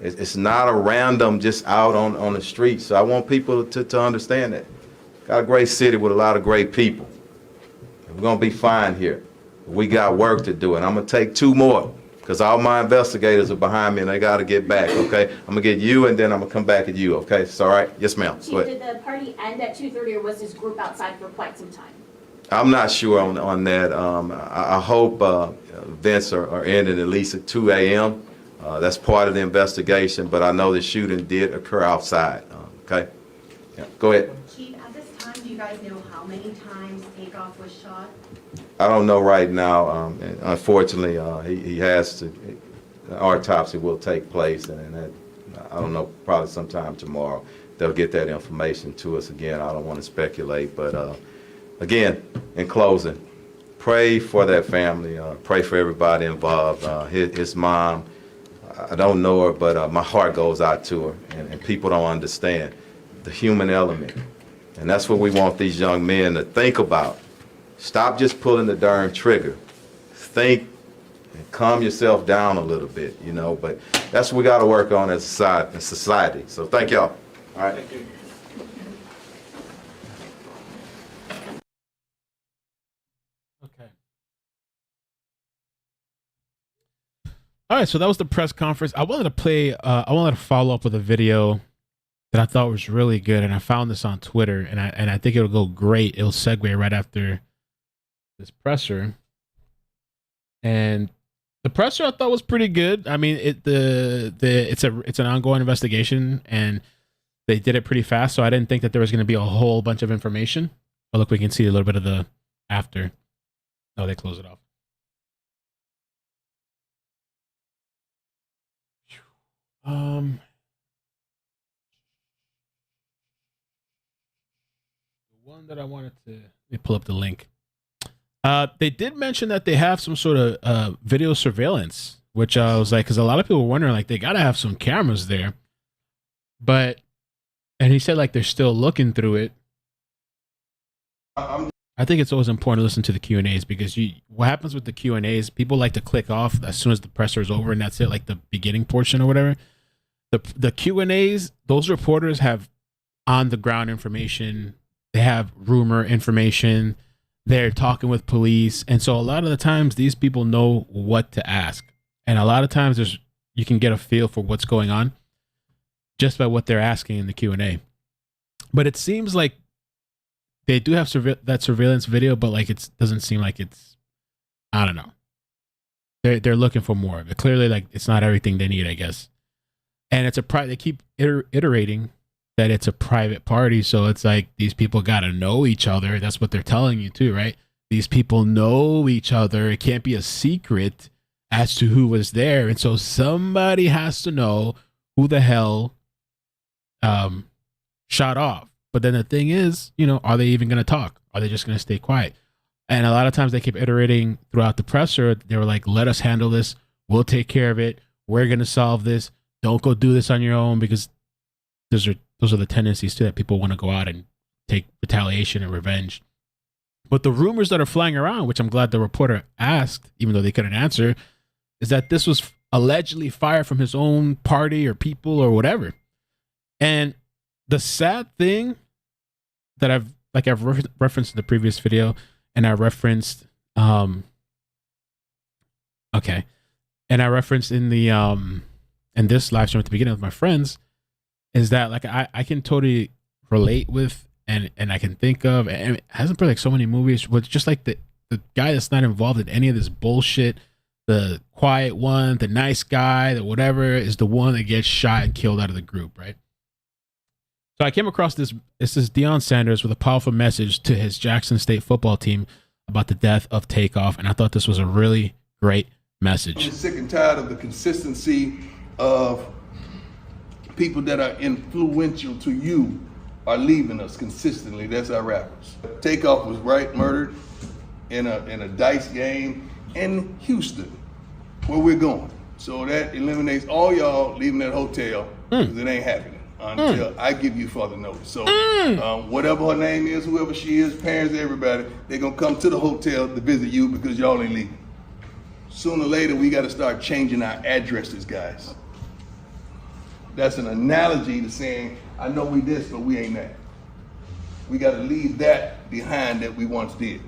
It's not a random just out on the street. So I want people to understand that. Got a great city with a lot of great people. We're going to be fine here. We got work to do, and I'm going to take 2 more because all my investigators are behind me, and they got to get back, okay? I'm going to get you, and then I'm going to come back at you, okay? It's all right? Yes, ma'am. Chief, did the party end at 2:30, or was this group outside for quite some time? I'm not sure on that. I hope events are ending at least at 2 a.m. That's part of the investigation, but I know the shooting did occur outside, okay? Yeah, go ahead. Chief, at this time, do you guys know how many times Takeoff was shot? I don't know right now. Unfortunately, he has to. The autopsy will take place, and that, I don't know. Probably sometime tomorrow they'll get that information to us again. I don't want to speculate, but again, in closing, pray for that family. Pray for everybody involved. His mom, I don't know her, but my heart goes out to her, and people don't understand the human element, and that's what we want these young men to think about. Stop just pulling the darn trigger. Think and calm yourself down a little bit, you know, but that's what we got to work on as a society. So thank y'all. All right. Thank you. Okay. All right, so that was the press conference. I wanted to follow up with a video that I thought was really good, and I found this on Twitter, and I think it'll go great. It'll segue right after this presser, and the presser I thought was pretty good. I mean, it's an ongoing investigation, and they did it pretty fast, so I didn't think that there was going to be a whole bunch of information. But look, we can see a little bit of the after. Oh, they close it off. The one that I wanted to, let me pull up the link. They did mention that they have some sort of video surveillance, which I was like, because a lot of people were wondering, like, they got to have some cameras there. And he said, like, they're still looking through it. I think it's always important to listen to the Q&As, because what happens with the Q&As, people like to click off as soon as the presser is over, and that's it, like the beginning portion or whatever. The Q&As, those reporters have on-the-ground information. They have rumor information. They're talking with police. And so a lot of the times these people know what to ask. And a lot of times you can get a feel for what's going on just by what they're asking in the Q&A. But it seems like they do have that surveillance video, but like it doesn't seem like it's, I don't know. They're looking for more of it. Clearly, like, it's not everything they need, I guess. And it's they keep iterating that it's a private party, so it's like these people got to know each other. That's what they're telling you too, right? These people know each other. It can't be a secret as to who was there, and so somebody has to know who the hell shot off. But then the thing is, you know, are they even going to talk? Are they just going to stay quiet? And a lot of times they keep iterating throughout the presser. They were like, let us handle this. We'll take care of it. We're going to solve this. Don't go do this on your own, because those are the tendencies too, that people want to go out and take retaliation and revenge. But the rumors that are flying around, which I'm glad the reporter asked, even though they couldn't answer, is that this was allegedly fired from his own party or people or whatever. And the sad thing that I've referenced in the previous video, and I referenced and I referenced in the in this live stream at the beginning with my friends, is that like I can totally relate with and I can think of, and it hasn't been like so many movies with just like the guy that's not involved in any of this bullshit, the quiet one, the nice guy, the whatever, is the one that gets shot and killed out of the group, right? So I came across this. This is Deion Sanders with a powerful message to his Jackson State football team about the death of Takeoff, and I thought this was a really great message. I'm sick and tired of the consistency of people that are influential to you are leaving us consistently. That's our rappers. Takeoff was murdered in a dice game in Houston, where we're going. So that eliminates all y'all leaving that hotel because it ain't happening until I give you further notice. So whatever her name is, whoever she is, parents, everybody, they're going to come to the hotel to visit you because y'all ain't leaving. Sooner or later, we got to start changing our addresses, guys. That's an analogy to saying, I know we this, but we ain't that. We got to leave that behind that we once did.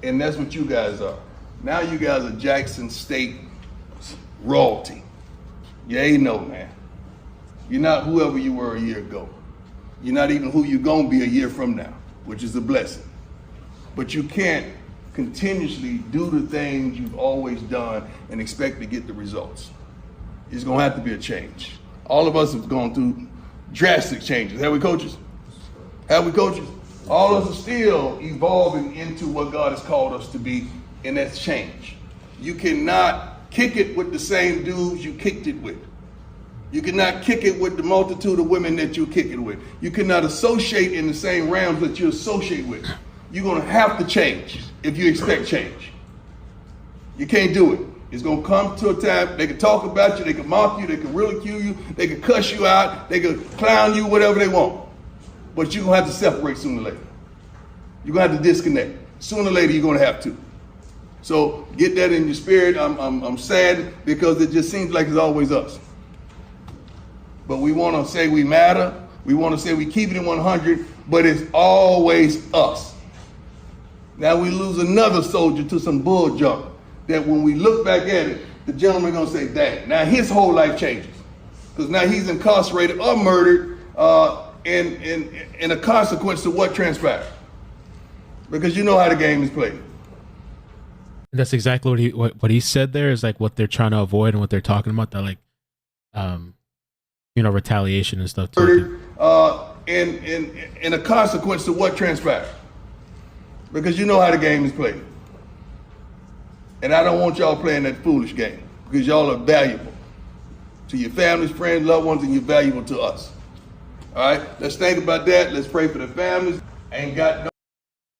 And that's what you guys are. Now you guys are Jackson State royalty. You ain't no, man. You're not whoever you were a year ago. You're not even who you're going to be a year from now, which is a blessing. But you can't continuously do the things you've always done and expect to get the results. It's going to have to be a change. All of us have gone through drastic changes. Have we, coaches? Have we, coaches? All of us are still evolving into what God has called us to be, and that's change. You cannot kick it with the same dudes you kicked it with. You cannot kick it with the multitude of women that you kick it with. You cannot associate in the same realms that you associate with. You're going to have to change if you expect change. You can't do it. It's going to come to a time, they can talk about you, they can mock you, they can ridicule you, they can cuss you out, they can clown you, whatever they want. But you're going to have to separate sooner or later. You're going to have to disconnect. Sooner or later, you're going to have to. So get that in your spirit. I'm sad because it just seems like it's always us. But we want to say we matter. We want to say we keep it in 100, but it's always us. Now we lose another soldier to some bull junk that when we look back at it, the gentleman going to say, dang, now his whole life changes. Because now he's incarcerated or murdered in a consequence of what transpired. Because you know how the game is played. That's exactly what he said there is like what they're trying to avoid and what they're talking about. That like, retaliation and stuff too. In a consequence of what transpired. Because you know how the game is played. And I don't want y'all playing that foolish game because y'all are valuable to your families, friends, loved ones, and you're valuable to us. All right, let's think about that. Let's pray for the families. Ain't got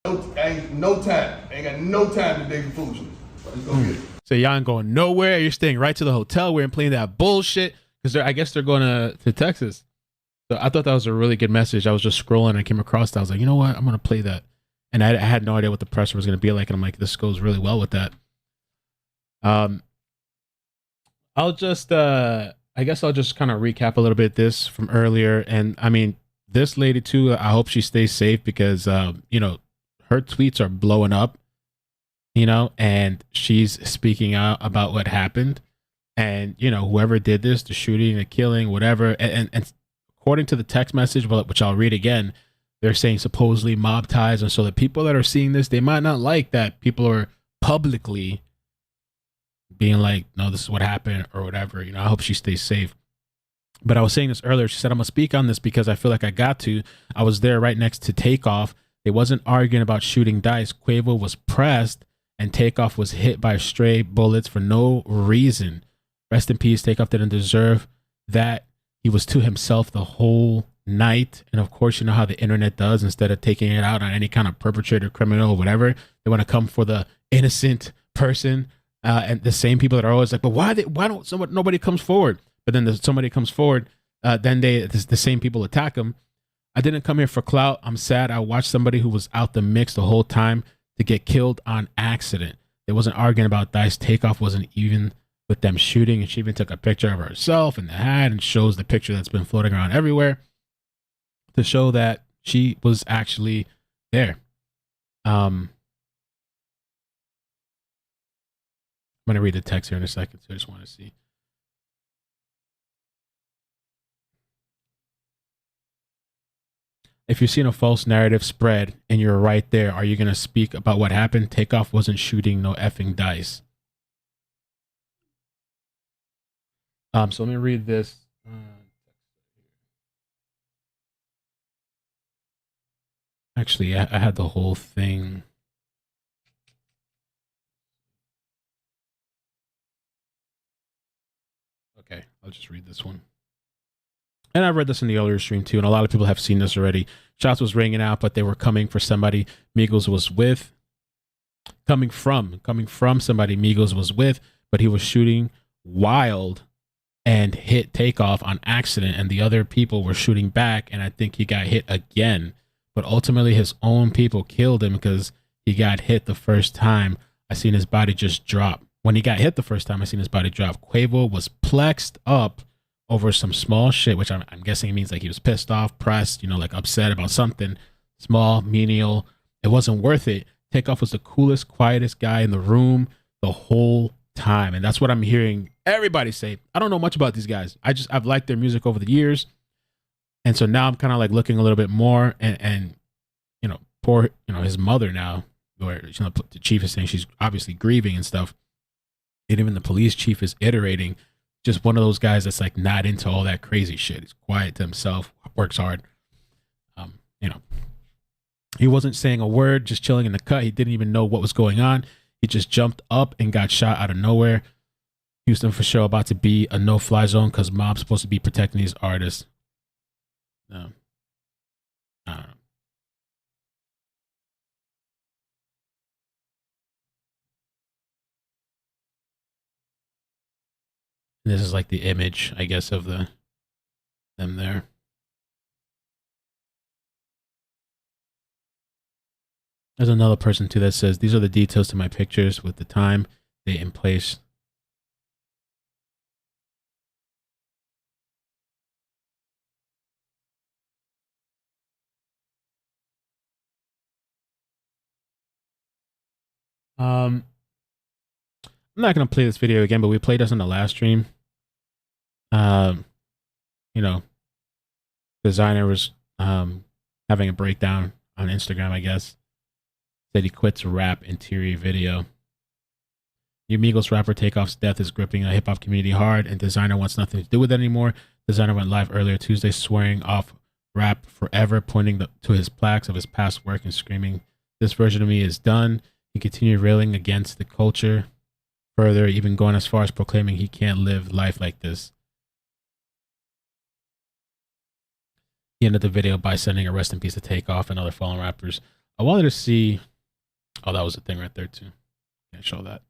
no time. Ain't got no time to dig for foolishness. Let's go get it. So y'all ain't going nowhere. You're staying right to the hotel. We ain't playing that bullshit because I guess they're going to Texas. So I thought that was a really good message. I was just scrolling and I came across that. I was like, you know what? I'm going to play that. And I had no idea what the pressure was going to be like. And I'm like, this goes really well with that. I'll just I guess I'll just kind of recap a little bit this from earlier. And I mean, this lady too, I hope she stays safe because her tweets are blowing up, and she's speaking out about what happened. And whoever did this, the shooting, the killing, whatever, and according to the text message, which I'll read again, they're saying supposedly mob ties. And so the people that are seeing this, they might not like that people are publicly being like, no, this is what happened or whatever. I hope she stays safe. But I was saying this earlier. She said, I'm going to speak on this because I feel like I got to. I was there right next to TAKEOFF. They wasn't arguing about shooting dice. Quavo was pressed and TAKEOFF was hit by stray bullets for no reason. Rest in peace. TAKEOFF didn't deserve that. He was to himself the whole night. And of course, you know how the internet does. Instead of taking it out on any kind of perpetrator, criminal, or whatever, they want to come for the innocent person. And the same people that are always like, but why don't nobody comes forward? But then somebody comes forward, then the same people attack them. I didn't come here for clout. I'm sad. I watched somebody who was out the mix the whole time to get killed on accident. They wasn't arguing about dice. TAKEOFF wasn't even with them shooting. And she even took a picture of herself in the hat and shows the picture that's been floating around everywhere to show that she was actually there. I'm going to read the text here in a second, so I just want to see. If you're seeing a false narrative spread and you're right there, are you going to speak about what happened? TAKEOFF wasn't shooting no effing dice. So let me read this. Actually, I had the whole thing. Okay, I'll just read this one. And I read this in the earlier stream too, and a lot of people have seen this already. Shots was ringing out, but they were coming for somebody Migos was with. Coming from somebody Migos was with, but he was shooting wild and hit Takeoff on accident, and the other people were shooting back, and I think he got hit again. But ultimately, his own people killed him because he got hit the first time. I seen his body just drop. When he got hit the first time, I seen his body drop. Quavo was plexed up over some small shit, which I'm guessing it means like he was pissed off, pressed, like upset about something small, menial. It wasn't worth it. Takeoff was the coolest, quietest guy in the room the whole time. And that's what I'm hearing everybody say. I don't know much about these guys. I've liked their music over the years. And so now I'm kind of like looking a little bit more and poor, his mother now, where, the chief is saying she's obviously grieving and stuff. And even the police chief is iterating. Just one of those guys that's like not into all that crazy shit. He's quiet to himself, works hard. He wasn't saying a word, just chilling in the cut. He didn't even know what was going on. He just jumped up and got shot out of nowhere. Houston for sure about to be a no-fly zone because mob's supposed to be protecting these artists. No. I don't know. This is like the image, I guess, of them there. There's another person too that says, these are the details to my pictures with the time, date, and place. I'm not going to play this video again, but we played this on the last stream. Designer was having a breakdown on Instagram, I guess. Said he quits rap interior video. New MIGOS rapper Takeoff's death is gripping the hip-hop community hard, and Designer wants nothing to do with it anymore. Designer went live earlier Tuesday swearing off rap forever, pointing to his plaques of his past work and screaming, "This version of me is done." He continued railing against the culture further, even going as far as proclaiming he can't live life like this. He ended the video by sending a rest in peace to Takeoff and other fallen rappers. I wanted to see... Oh, that was a thing right there, too. Can't show that.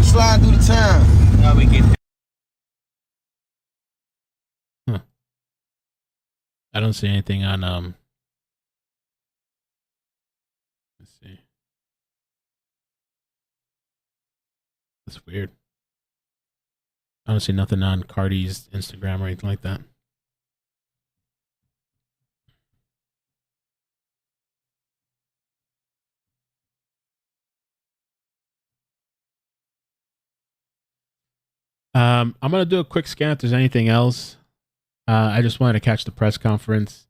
Slide through the town. Now we get... I don't see anything on... Let's see. That's weird. I don't see nothing on Cardi's Instagram or anything like that. I'm going to do a quick scan if there's anything else. I just wanted to catch the press conference.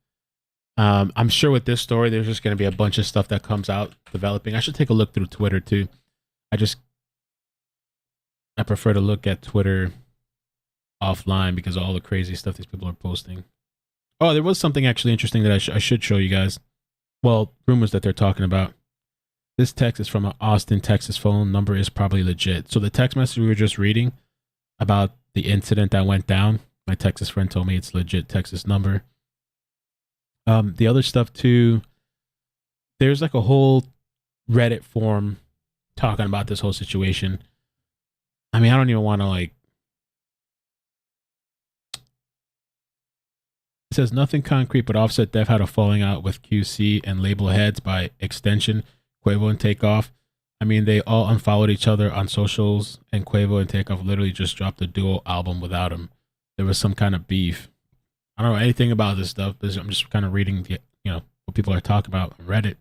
I'm sure with this story, there's just going to be a bunch of stuff that comes out developing. I should take a look through Twitter too. I prefer to look at Twitter offline because of all the crazy stuff these people are posting. Oh, there was something actually interesting that I should show you guys. Well, rumors that they're talking about. This text is from an Austin, Texas phone. Number is probably legit. So the text message we were just reading about the incident that went down, my Texas friend told me it's legit Texas number. The other stuff too, there's like a whole Reddit forum talking about this whole situation. I mean, I don't even want to like... It says nothing concrete, but Offset Def had a falling out with QC and label heads, by extension, Quavo and Takeoff. I mean, they all unfollowed each other on socials, and Quavo and Takeoff literally just dropped a duo album without him. There was some kind of beef. I don't know anything about this stuff, but I'm just kind of reading, what people are talking about on Reddit.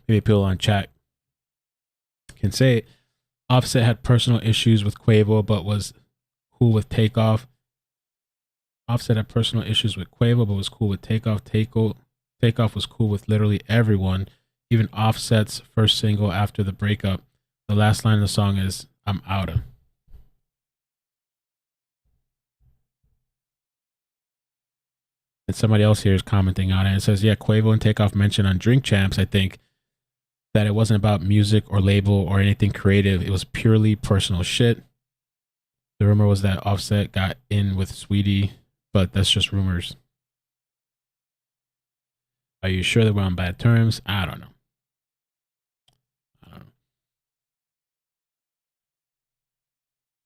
Maybe people on chat can say it. Offset had personal issues with Quavo, but was cool with Takeoff. Offset had personal issues with Quavo, but was cool with Takeoff. Takeoff was cool with literally everyone, even Offset's first single after the breakup. The last line of the song is, "I'm outta." And somebody else here is commenting on it. It says, yeah, Quavo and Takeoff mentioned on Drink Champs, I think, that it wasn't about music or label or anything creative. It was purely personal shit. The rumor was that Offset got in with Sweetie but that's just rumors. Are you sure they were on bad terms? I don't know.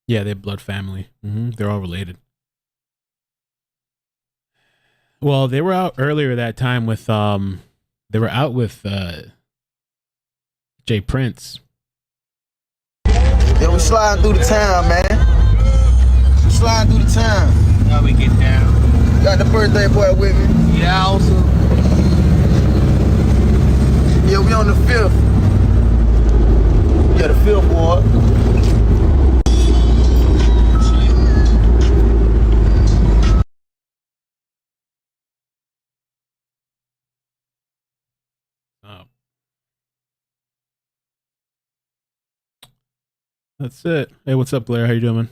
Yeah, they're blood family. They're all related. Well, they were out earlier that time with they were out with Jay Prince. Yeah, we sliding through the town, man. Sliding through the town. Now we get down. Got the birthday boy with me. Yeah, also. Yeah, we on the 5th. Yeah, the 5th ward. That's it. Hey, what's up, Blair? How you doing, man?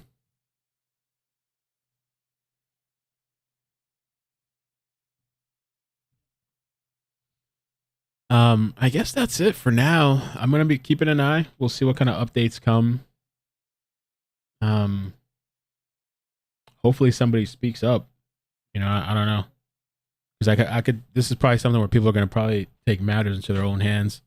I guess that's it for now. I'm gonna be keeping an eye. We'll see what kind of updates come. Hopefully somebody speaks up. You know, I don't know, because I could. This is probably something where people are gonna probably take matters into their own hands.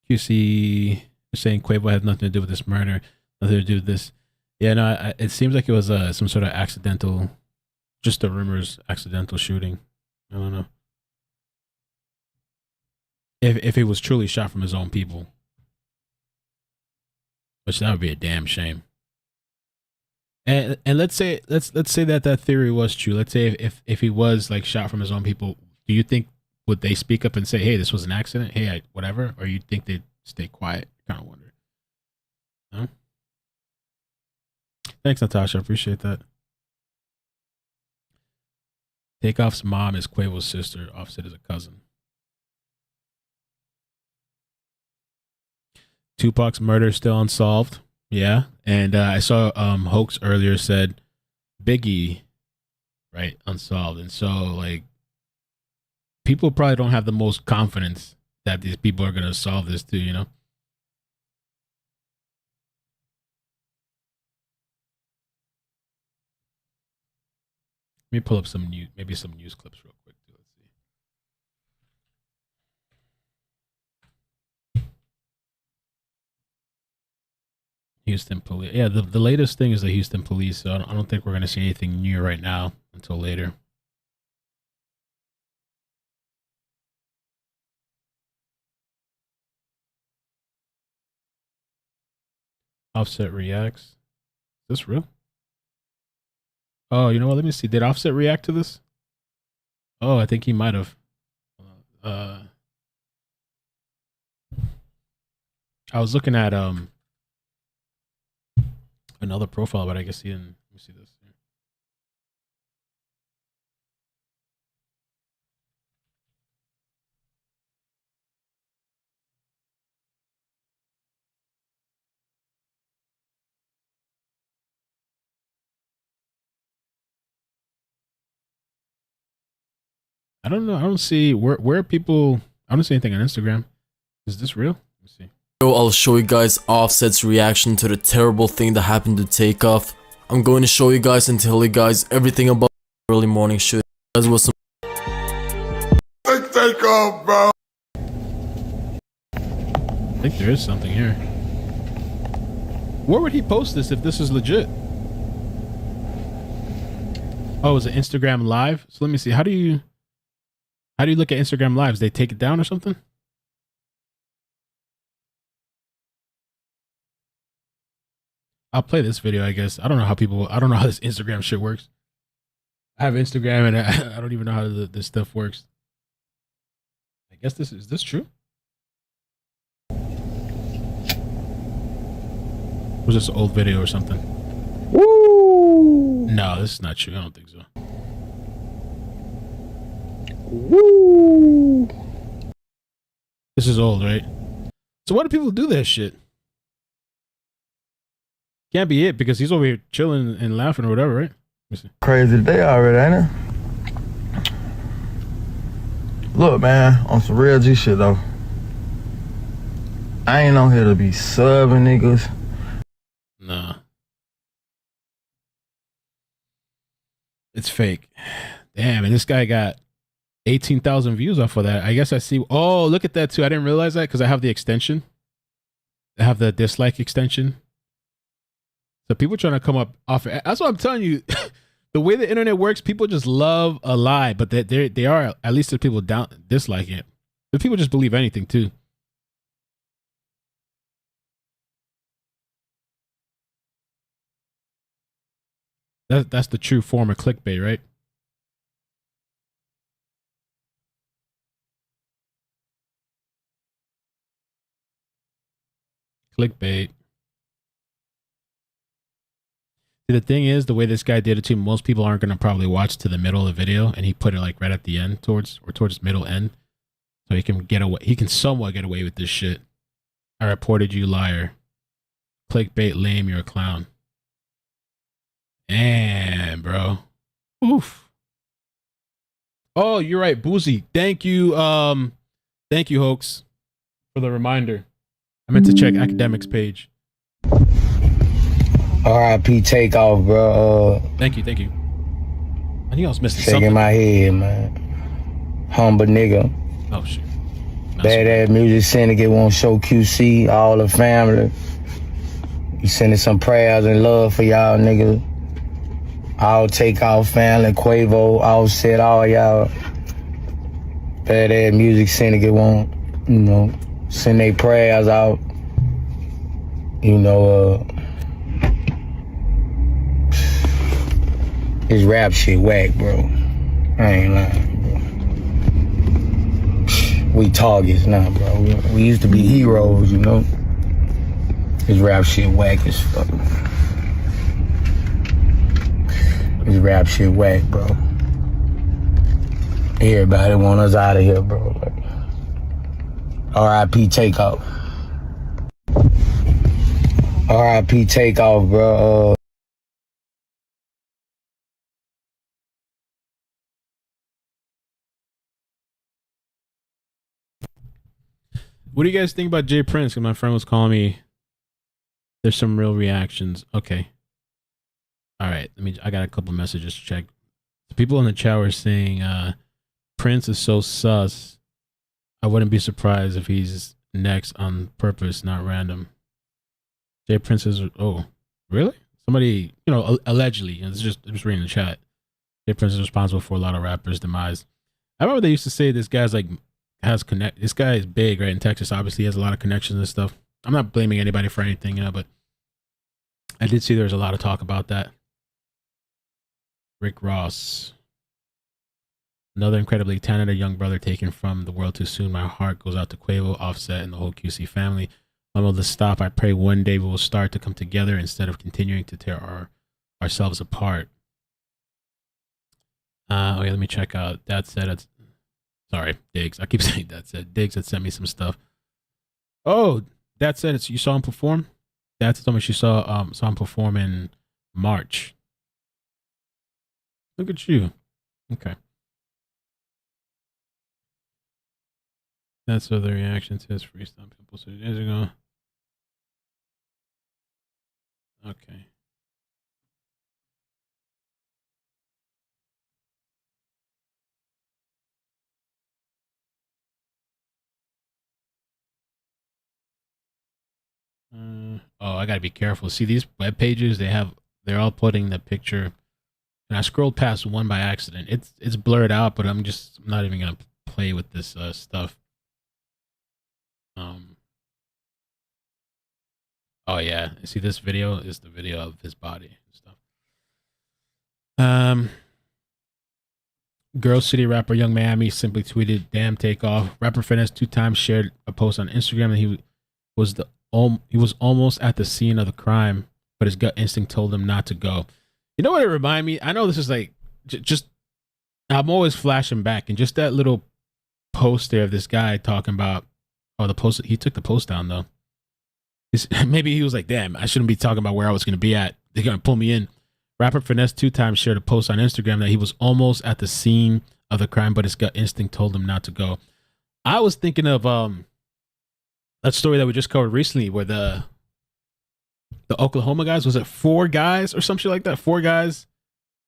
QC saying Quavo has nothing to do with this murder, nothing to do with this. Yeah, no, it seems like it was some sort of accidental, just the rumors, accidental shooting. I don't know. If it was truly shot from his own people, which that would be a damn shame. And let's say that theory was true. Let's say if he was like shot from his own people, do you think would they speak up and say, "Hey, this was an accident. Hey, whatever," or you think they'd stay quiet? Kind of wonder. No? Thanks, Natasha. Appreciate that. Takeoff's mom is Quavo's sister. Offset is a cousin. Tupac's murder still unsolved. Yeah, and I saw Hoax earlier said Biggie, right, unsolved, and so like people probably don't have the most confidence that these people are gonna solve this too. You know. Let me pull up some news, maybe some news clips real quick. Too. Let's see. Houston police. Yeah, the latest thing is the Houston police. So I don't think we're gonna see anything new right now until later. Offset reacts. Is this real? Oh, you know what? Let me see. Did Offset react to this? Oh, I think he might have. I was looking at another profile, but I guess he didn't. Let me see this. I don't know. I don't see where people. I don't see anything on Instagram. Is this real? Let me see. So I'll show you guys Offset's reaction to the terrible thing that happened to Takeoff. I'm going to show you guys and tell you guys everything about the early morning shoot. As was some. Let's take off, bro. I think there is something here. Where would he post this if this is legit? Oh, it was an Instagram live. So let me see. How do you look at Instagram lives? They take it down or something? I'll play this video, I guess. I don't know how this Instagram shit works. I have Instagram and I don't even know how this stuff works. I guess is this true? Was this an old video or something? Woo! No, this is not true. I don't think so. Woo! This is old, right? So why do people do that shit? Can't be it because he's over here chilling and laughing or whatever, right? Let me see. Crazy day already, ain't it? Look, man, on some real G shit though. I ain't on here to be subbing niggas. It's fake. Damn, and this guy got 18,000 views off of that. I guess I see. Oh, look at that too. I didn't realize that because I have the extension. I have the dislike extension. So people trying to come up off it. That's what I'm telling you. The way the internet works, people just love a lie, but they are, at least the people dislike it. The people just believe anything too. That's the true form of clickbait, right? Clickbait. See, the thing is, the way this guy did it too, most people aren't going to probably watch to the middle of the video, and he put it like right at the end, towards middle end, so he can get away. He can somewhat get away with this shit. I reported you, liar. Clickbait, lame. You're a clown. Damn, bro. Oof. Oh, you're right, Boozy. Thank you, Hoax, for the reminder. I meant to check academics page. R.I.P. Takeoff, bro. Thank you. I knew I was missing shaking something. my head, man. Humble nigga. Oh shit. Badass music syndicate won't show QC, all the family. You sending some prayers and love for y'all niggas. All Takeoff family, Quavo, Offset, all y'all. Badass music syndicate won't, send their prayers out. This rap shit whack, bro. I ain't lying, bro. We targets now, bro. We used to be heroes, This rap shit whack as fuck. This rap shit whack, bro. Everybody want us out of here, bro. R.I.P. Takeoff. R.I.P. Takeoff, bro. What do you guys think about Jay Prince? Because my friend was calling me. There's some real reactions. Okay. All right. I got a couple messages to check. The people in the chat were saying Prince is so sus. I wouldn't be surprised if he's next on purpose, not random. Jay Prince is, oh, really? Somebody, allegedly, and it's just reading the chat. Jay Prince is responsible for a lot of rappers' demise. I remember they used to say this guy's this guy is big, right, in Texas. Obviously, he has a lot of connections and stuff. I'm not blaming anybody for anything, but I did see there was a lot of talk about that. Rick Ross. Another incredibly talented young brother taken from the world too soon. My heart goes out to Quavo, Offset, and the whole QC family. I'm able to stop. I pray one day we will start to come together instead of continuing to tear ourselves apart. Okay, let me check out. That said, it's sorry, Diggs. I keep saying that said. Diggs had sent me some stuff. Oh, that said, you saw him perform. That's told me she saw him perform in March. Look at you. Okay. That's the reaction to his freestyle people 2 days ago. Okay. Oh, I gotta be careful. See, these web pages, they're all putting the picture, and I scrolled past one by accident. It's blurred out, but I'm not even gonna play with this stuff. Oh yeah, see, this video is the video of his body and stuff. Girl City rapper Young Miami simply tweeted, "Damn Takeoff." Rapper Finesse 2 times shared a post on Instagram that he was almost at the scene of the crime, but his gut instinct told him not to go. You know what it reminded me? I know this is like just I'm always flashing back, and just that little post there of this guy talking about, oh, the post, he took the post down though. Maybe he was like, damn, I shouldn't be talking about where I was going to be at. They're going to pull me in. Rapper Finesse 2 times shared a post on Instagram that he was almost at the scene of the crime, but his gut instinct told him not to go. I was thinking of that story that we just covered recently where the Oklahoma guys, was it 4 guys or some shit like that? 4 guys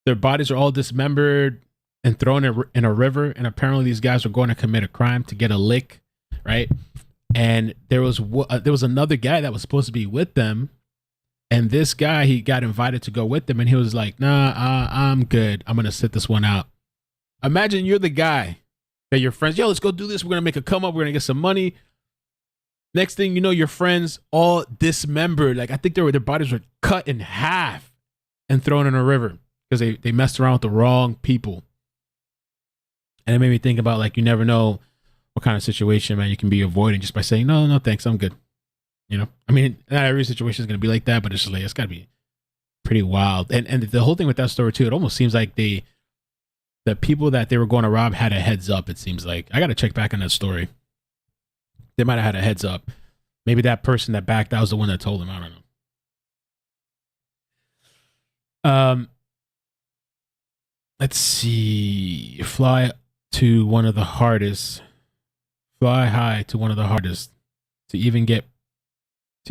Their bodies are all dismembered and thrown in a river. And apparently these guys were going to commit a crime to get a lick, right? And there was another guy that was supposed to be with them. And this guy, he got invited to go with them. And he was like, nah, I'm good. I'm going to sit this one out. Imagine you're the guy that your friends, yo, let's go do this. We're going to make a come up. We're going to get some money. Next thing you know, your friends all dismembered. Like, I think their bodies were cut in half and thrown in a river because they messed around with the wrong people. And it made me think about, like, you never know what kind of situation, man, you can be avoiding just by saying, no, thanks, I'm good. You know, I mean, not every situation is going to be like that, but it's just like, it's got to be pretty wild. And the whole thing with that story, too, it almost seems like the people that they were going to rob had a heads up, it seems like. I got to check back on that story. They might have had a heads up. Maybe that person that backed out was the one that told them. I don't know. Let's see. Fly high to one of the hardest to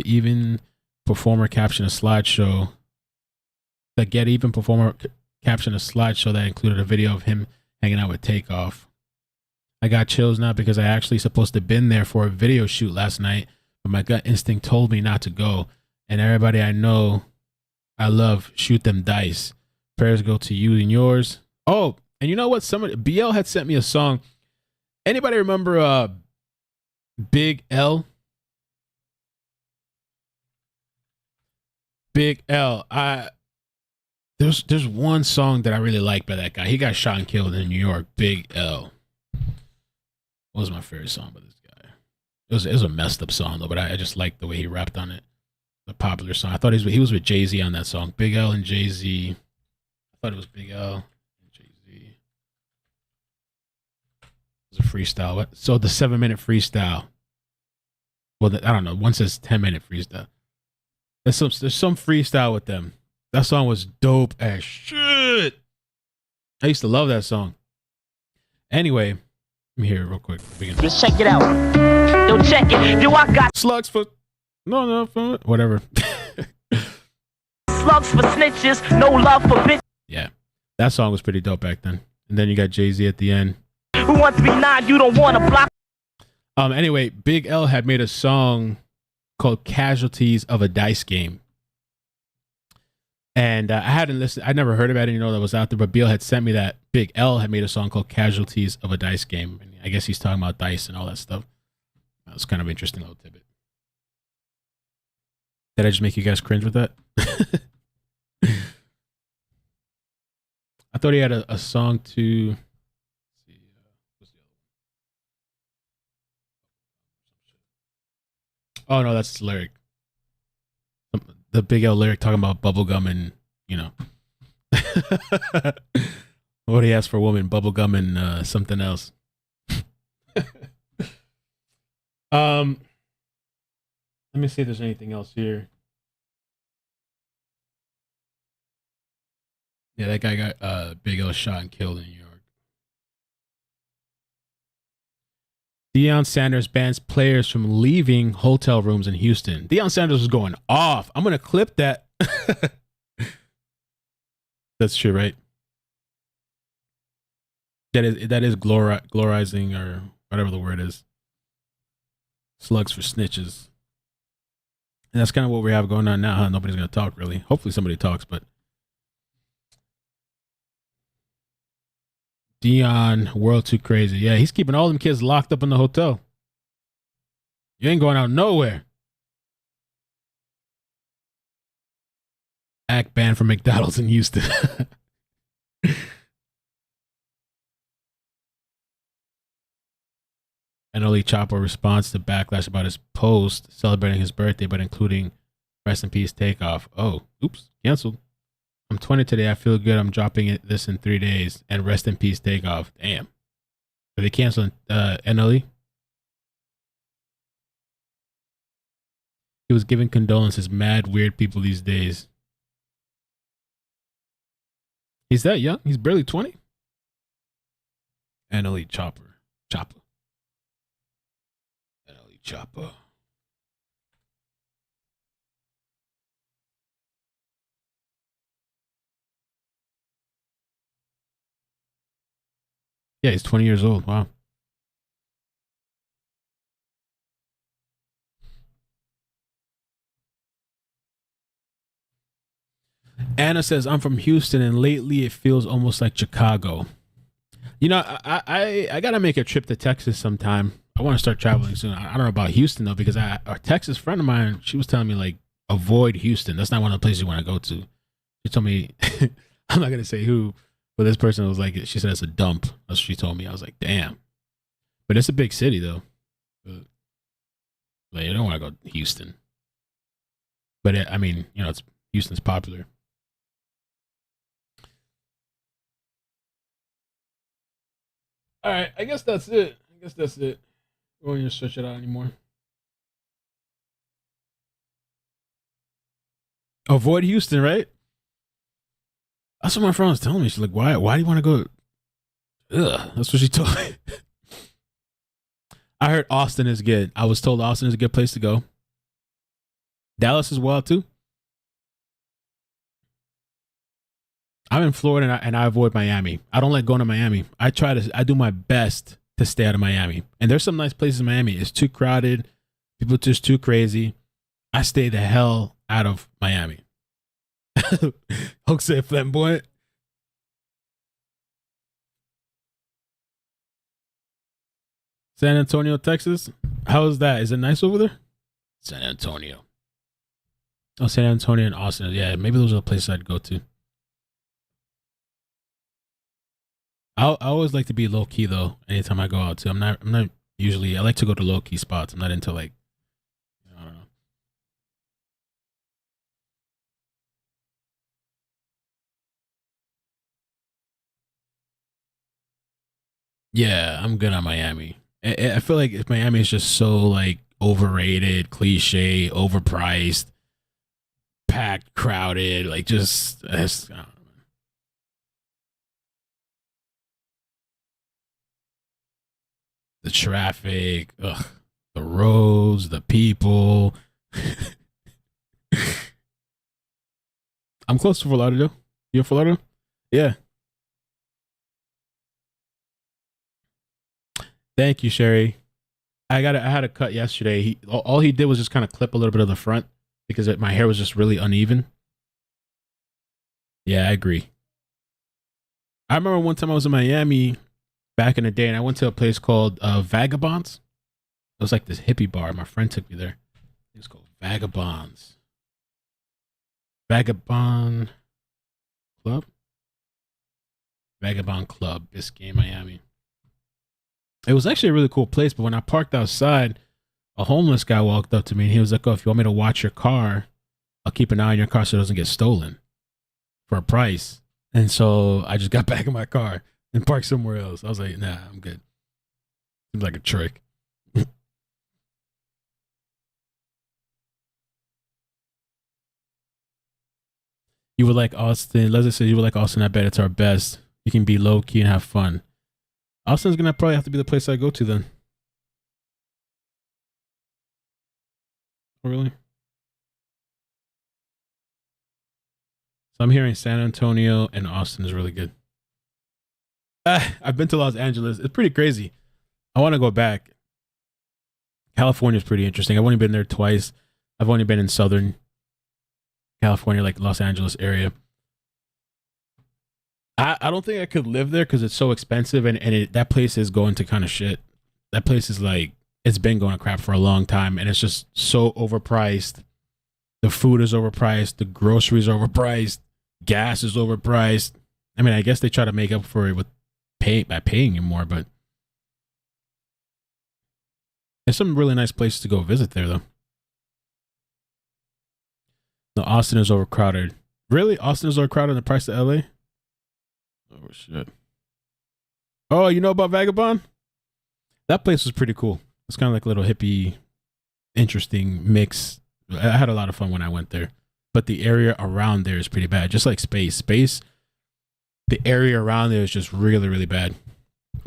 even performer caption a slideshow. Caption a slideshow that included a video of him hanging out with TAKEOFF. I got chills now because I actually supposed to have been there for a video shoot last night, but my gut instinct told me not to go. And everybody I know, I love, shoot them dice. Prayers go to you and yours. Oh, and you know what? BL had sent me a song. Anybody remember Big L? Big L. There's one song that I really like by that guy. He got shot and killed in New York. Big L. What was my favorite song by this guy? It was a messed up song though, but I just liked the way he rapped on it. The popular song. I thought he was with Jay-Z on that song. Big L and Jay-Z. I thought it was Big L and Jay-Z. It was a freestyle. What? So the 7-minute freestyle. Well, I don't know. One says 10-minute freestyle. There's some freestyle with them. That song was dope as shit. I used to love that song. Anyway, let me hear it real quick. Just check it out. Yo, check it. Yo, I got slugs for whatever. Slugs for snitches, no love for bitch. Yeah, that song was pretty dope back then. And then you got Jay-Z at the end. Who wants to be 9? You don't want to block. Anyway, Big L had made a song called "Casualties of a Dice Game." And I hadn't listened. I never heard of it. I didn't know that was out there. But Bill had sent me that. Big L had made a song called "Casualties of a Dice Game." And I guess he's talking about dice and all that stuff. That was kind of an interesting little tidbit. Did I just make you guys cringe with that? I thought he had a song to. Oh no, that's the lyric. The Big L lyric talking about bubblegum and, you know. What he asked for a woman, bubblegum and something else. Let me see if there's anything else here. Yeah, that guy got Big L shot and killed in New York. Deion Sanders bans players from leaving hotel rooms in Houston. Deion Sanders was going off. I'm going to clip that. That's true, right? That is glorizing or whatever the word is. Slugs for snitches. And that's kind of what we have going on now, huh? Nobody's going to talk, really. Hopefully somebody talks, but Deion, world too crazy. Yeah, he's keeping all them kids locked up in the hotel. You ain't going out nowhere. Act banned from McDonald's in Houston. NLE Chopper responds to backlash about his post celebrating his birthday, but including rest in peace TAKEOFF. Oh, oops, canceled. I'm 20 today. I feel good. I'm dropping this in 3 days. And rest in peace TAKEOFF. Damn. Are they canceling NLE? He was giving condolences. Mad weird people these days. He's that young? He's barely 20? NLE Chopper. NLE Chopper. Yeah, he's 20 years old. Wow. Anna says, I'm from Houston, and lately it feels almost like Chicago. You know, I got to make a trip to Texas sometime. I want to start traveling soon. I don't know about Houston, though, because a Texas friend of mine, she was telling me, like, avoid Houston. That's not one of the places you want to go to. She told me, I'm not going to say who, but this person was like, she said it's a dump. That's what she told me. I was like, damn. But it's a big city, though. Like, you don't want to go to Houston. But, I mean, you know, Houston's popular. All right, I guess that's it. We won't even stretch it out anymore. Avoid Houston, right? That's what my friend was telling me. She's like, why do you want to go? Ugh, that's what she told me. I heard Austin is good. I was told Austin is a good place to go. Dallas is wild too. I'm in Florida and I avoid Miami. I don't like going to Miami. I do my best to stay out of Miami. And there's some nice places in Miami. It's too crowded. People are just too crazy. I stay the hell out of Miami. Jose Flamboyant. San Antonio, Texas. How is that? Is it nice over there? San Antonio. Oh, San Antonio and Austin. Yeah, maybe those are the places I'd go to. I always like to be low key though. Anytime I go out too, I'm not usually. I like to go to low key spots. I'm not into like, I don't know. Yeah, I'm good on Miami. I feel like Miami is just so like overrated, cliche, overpriced, packed, crowded. Like just, I don't know. The traffic, ugh, the roads, the people. I'm close to Fort Lauderdale. You in Fort Lauderdale? Yeah. Thank you, Sherry. I had a cut yesterday. All he did was just kind of clip a little bit of the front because my hair was just really uneven. Yeah, I agree. I remember one time I was in Miami back in the day, and I went to a place called Vagabonds. It was like this hippie bar. My friend took me there. It's called Vagabonds. Vagabond Club? Vagabond Club, Biscayne, Miami. It was actually a really cool place, but when I parked outside, a homeless guy walked up to me, and he was like, oh, if you want me to watch your car, I'll keep an eye on your car so it doesn't get stolen for a price. And so I just got back in my car and parked somewhere else. I was like, nah, I'm good. Seems like a trick. You would like Austin. Leslie said you would like Austin. I bet it's our best. You can be low key and have fun. Austin's gonna probably have to be the place I go to then. Oh, really? So I'm hearing San Antonio and Austin is really good. I've been to Los Angeles. It's pretty crazy. I want to go back. California is pretty interesting. I've only been there twice. I've only been in Southern California, like Los Angeles area. I don't think I could live there because it's so expensive, and that place is going to kind of shit. That place is like, it's been going to crap for a long time, and it's just so overpriced. The food is overpriced. The groceries are overpriced. Gas is overpriced. I mean, I guess they try to make up for it with by paying you more, but there's some really nice places to go visit there, though. No, Austin is overcrowded. Really? Austin is overcrowded in the price of LA? Oh, shit. Oh, you know about Vagabond? That place was pretty cool. It's kind of like a little hippie, interesting mix. I had a lot of fun when I went there. But the area around there is pretty bad. Just like Space. The area around there is just really, really bad.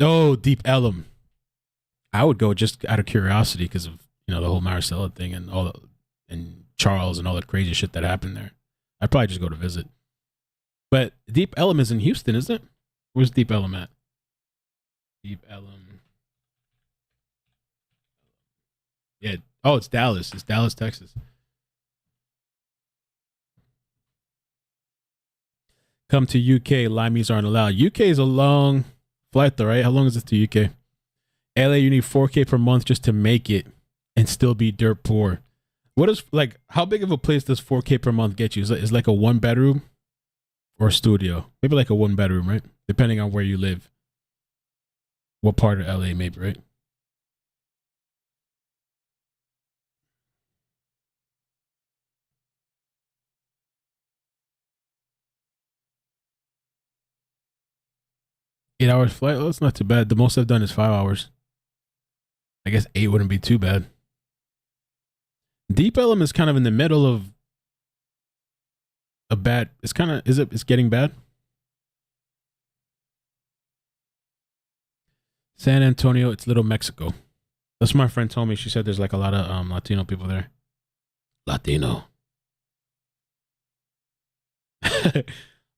Oh, Deep Ellum. I would go just out of curiosity because of, the whole Maricela thing and and Charles and all the crazy shit that happened there. I'd probably just go to visit. But Deep Ellum is in Houston, isn't it? Where's Deep Ellum at? Deep Ellum. Yeah. Oh, it's Dallas. It's Dallas, Texas. Come to UK. Limeys aren't allowed. UK is a long flight, though, right? How long is it to UK? LA, you need 4K per month just to make it and still be dirt poor. What is, like, how big of a place does 4K per month get you? Is it like a 1-bedroom or a studio? Maybe like a 1-bedroom, right? Depending on where you live. What part of LA, maybe, right? Eight-hour flight? Oh, it's not too bad. The most I've done is 5 hours. I guess 8 wouldn't be too bad. Deep Ellum is kind of in the middle of a bad. It's kind of, it's getting bad. San Antonio, it's Little Mexico. That's what my friend told me. She said there's like a lot of Latino people there. Latino.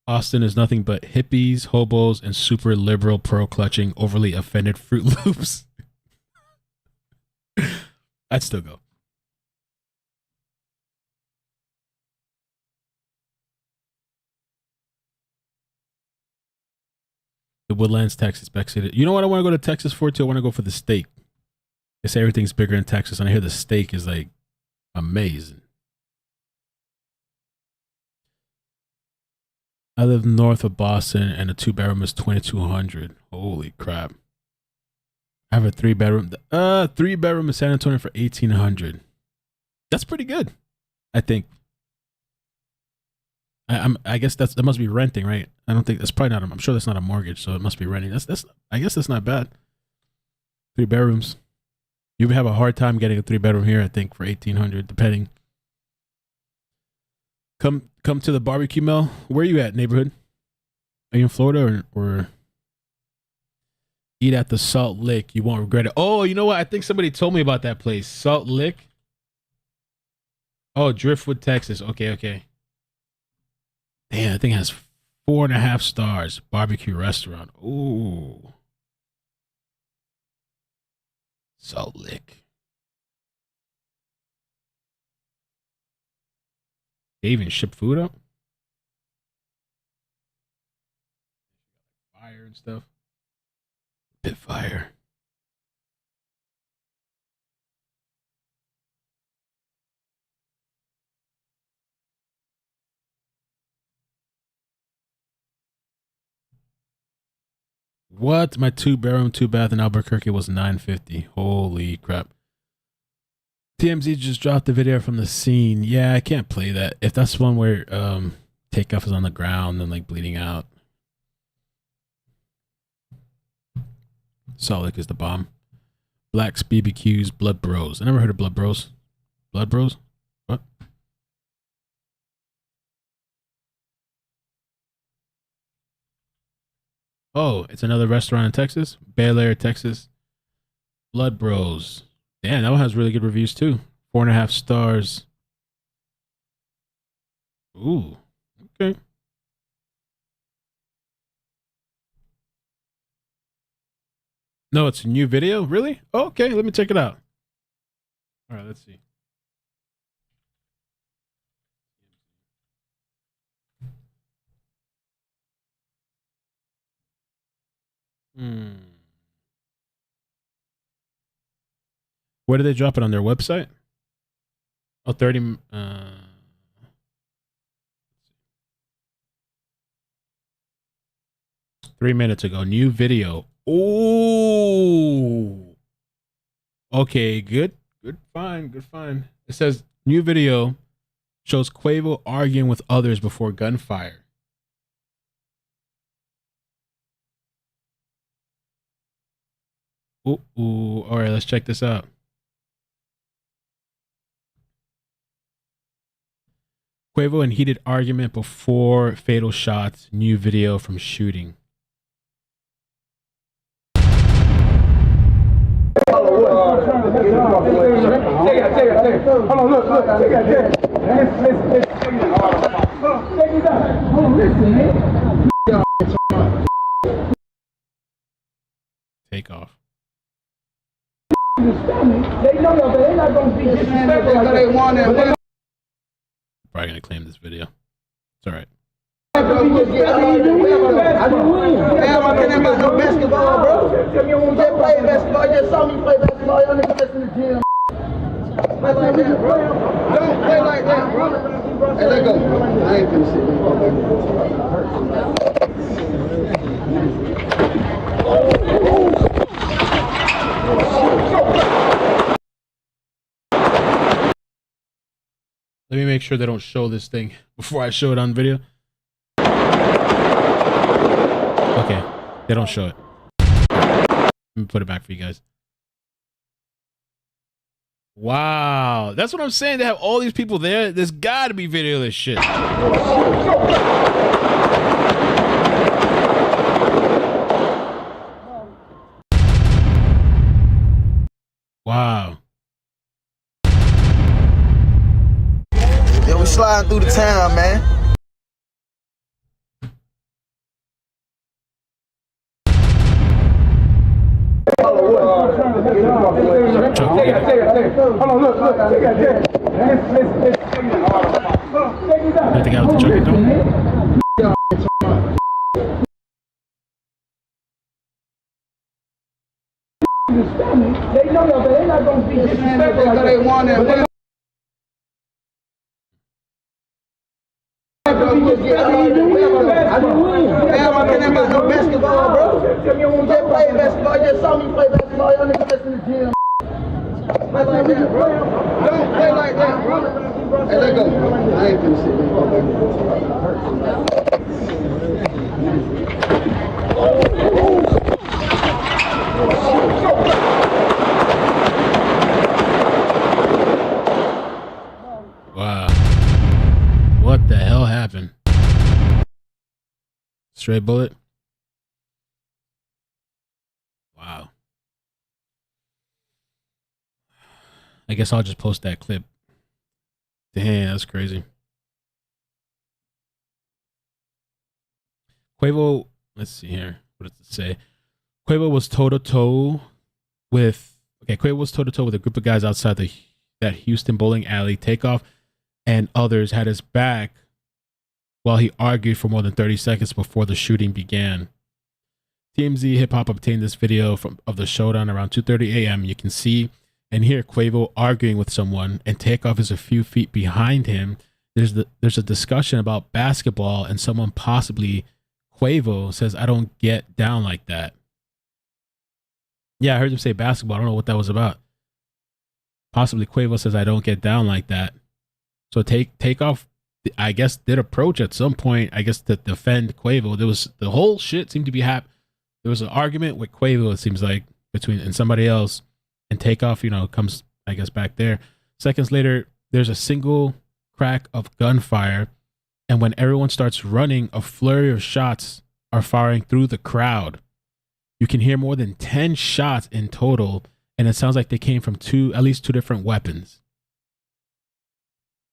Austin is nothing but hippies, hobos, and super liberal, pearl-clutching, overly offended Fruit Loops. I'd still go. The Woodlands, Texas, back city. You know what I want to go to Texas for too? I want to go for the steak. They say everything's bigger in Texas, and I hear the steak is like amazing. I live north of Boston, and a 2-bedroom is $2,200. Holy crap! I have a 3-bedroom. 3-bedroom in San Antonio for $1,800. That's pretty good, I think. I guess that must be renting, right? I don't think that's probably not. I'm sure that's not a mortgage, so it must be renting. That's. I guess that's not bad. 3 bedrooms. You would have a hard time getting a 3-bedroom here, I think, for $1,800, depending. Come to the barbecue Mel. Where are you at, neighborhood? Are you in Florida or eat at the Salt Lick? You won't regret it. Oh, you know what? I think somebody told me about that place. Salt Lick. Oh, Driftwood, Texas. Okay. Damn, that thing has 4.5 stars. Barbecue restaurant. Ooh. Salt Lick. They even ship food up? Fire and stuff. Pit fire. What? My 2-bedroom, 2-bath in Albuquerque was $950. Holy crap. TMZ just dropped the video from the scene. Yeah, I can't play that. If that's one where Takeoff is on the ground and like bleeding out. Salt Lake is the bomb. Blacks, BBQs, Blood Bros. I never heard of Blood Bros. Blood Bros? What? Oh, it's another restaurant in Texas? Bel Air, Texas. Blood Bros. Damn, that one has really good reviews too. 4.5 stars. Ooh, okay. No, it's a new video? Really? Oh, okay, let me check it out. All right, let's see. Where did they drop it on their website? Oh, 30. 3 minutes ago. New video. Oh. Okay, good. Good find. It says new video shows Quavo arguing with others before gunfire. Ooh. All right, let's check this out. Quavo in heated argument before fatal shots. New video from shooting. Hold on, look, check it out. Check it out. Hold on, listen, man. Takeoff. They know that they're not going to be disrespectful like they want it. Probably gonna claim this video. It's all right. I didn't win. Damn, I can't about no basketball, bro. You just play basketball. You just saw me play basketball. Y'all niggas just in the gym. Play like that, bro. Don't play like that, bro. Hey, let go. I ain't finna Let me make sure they don't show this thing before I show it on video. Okay, they don't show it. Let me put it back for you guys. Wow, that's what I'm saying. They have all these people there. There's got to be video of this shit. Wow. Yeah, we sliding through the town, man. Hold on, look, check out this. Let the guy with the truck door. They know that they're not going to be disrespectful like they want it. I didn't win. Damn, I can't about no basketball, bro. You just play basketball. You just saw me play basketball. Y'all niggas just in the gym. Play like that, bro. Don't play like that, bro. Hey, let go. I ain't finna sit Wow. What the hell happened? Straight bullet? Wow. I guess I'll just post that clip. Damn, that's crazy. Quavo, let's see here. What does it say? Quavo was toe-to-toe with... Okay, Quavo was toe-to-toe with a group of guys outside that Houston bowling alley. Takeoff and others had his back while he argued for more than 30 seconds before the shooting began. TMZ Hip Hop obtained this video of the showdown around 2:30 a.m. You can see and hear Quavo arguing with someone, and Takeoff is a few feet behind him. There's a discussion about basketball, and someone, possibly Quavo, says, "I don't get down like that." Yeah, I heard him say basketball. I don't know what that was about. Possibly Quavo says, "I don't get down like that." So Takeoff, I guess, did approach at some point, I guess, to defend Quavo. There was, the whole shit seemed to be happening. There was an argument with Quavo, it seems like, between and somebody else, and Takeoff, you know, comes, I guess, back there. Seconds later, there's a single crack of gunfire, and when everyone starts running, a flurry of shots are firing through the crowd. You can hear more than 10 shots in total, and it sounds like they came from at least two different weapons.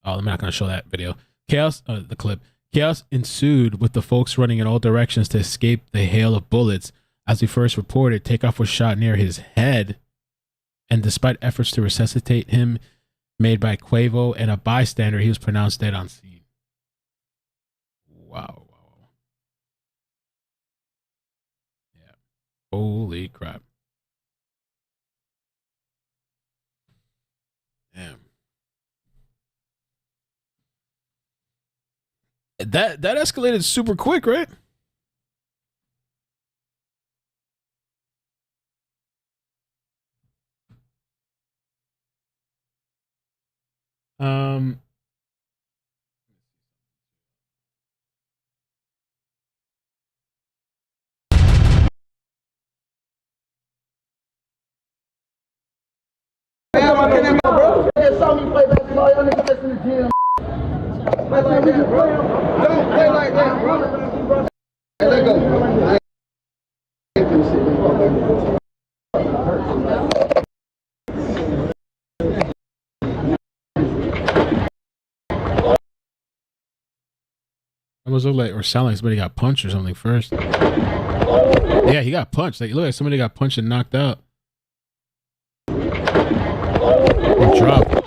Oh, I'm not going to show that video. The clip. Chaos ensued with the folks running in all directions to escape the hail of bullets. As we first reported, Takeoff was shot near his head, and despite efforts to resuscitate him made by Quavo and a bystander, he was pronounced dead on scene. Wow. Yeah. Holy crap. Damn. That escalated super quick, right? Damn, I can't about, bro. You just saw me play basketball. Y'all niggas just in the gym. Play like that, bro. Don't play like that, bro. Hey, let go. I ain't finna sit Almost look like or sound like somebody got punched or something first. Yeah, he got punched. Like, look like somebody got punched and knocked out. Or dropped.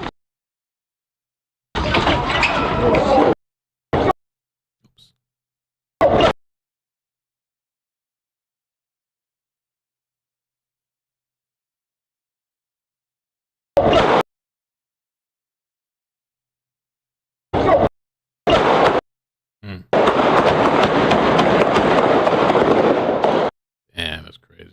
Damn, that's crazy,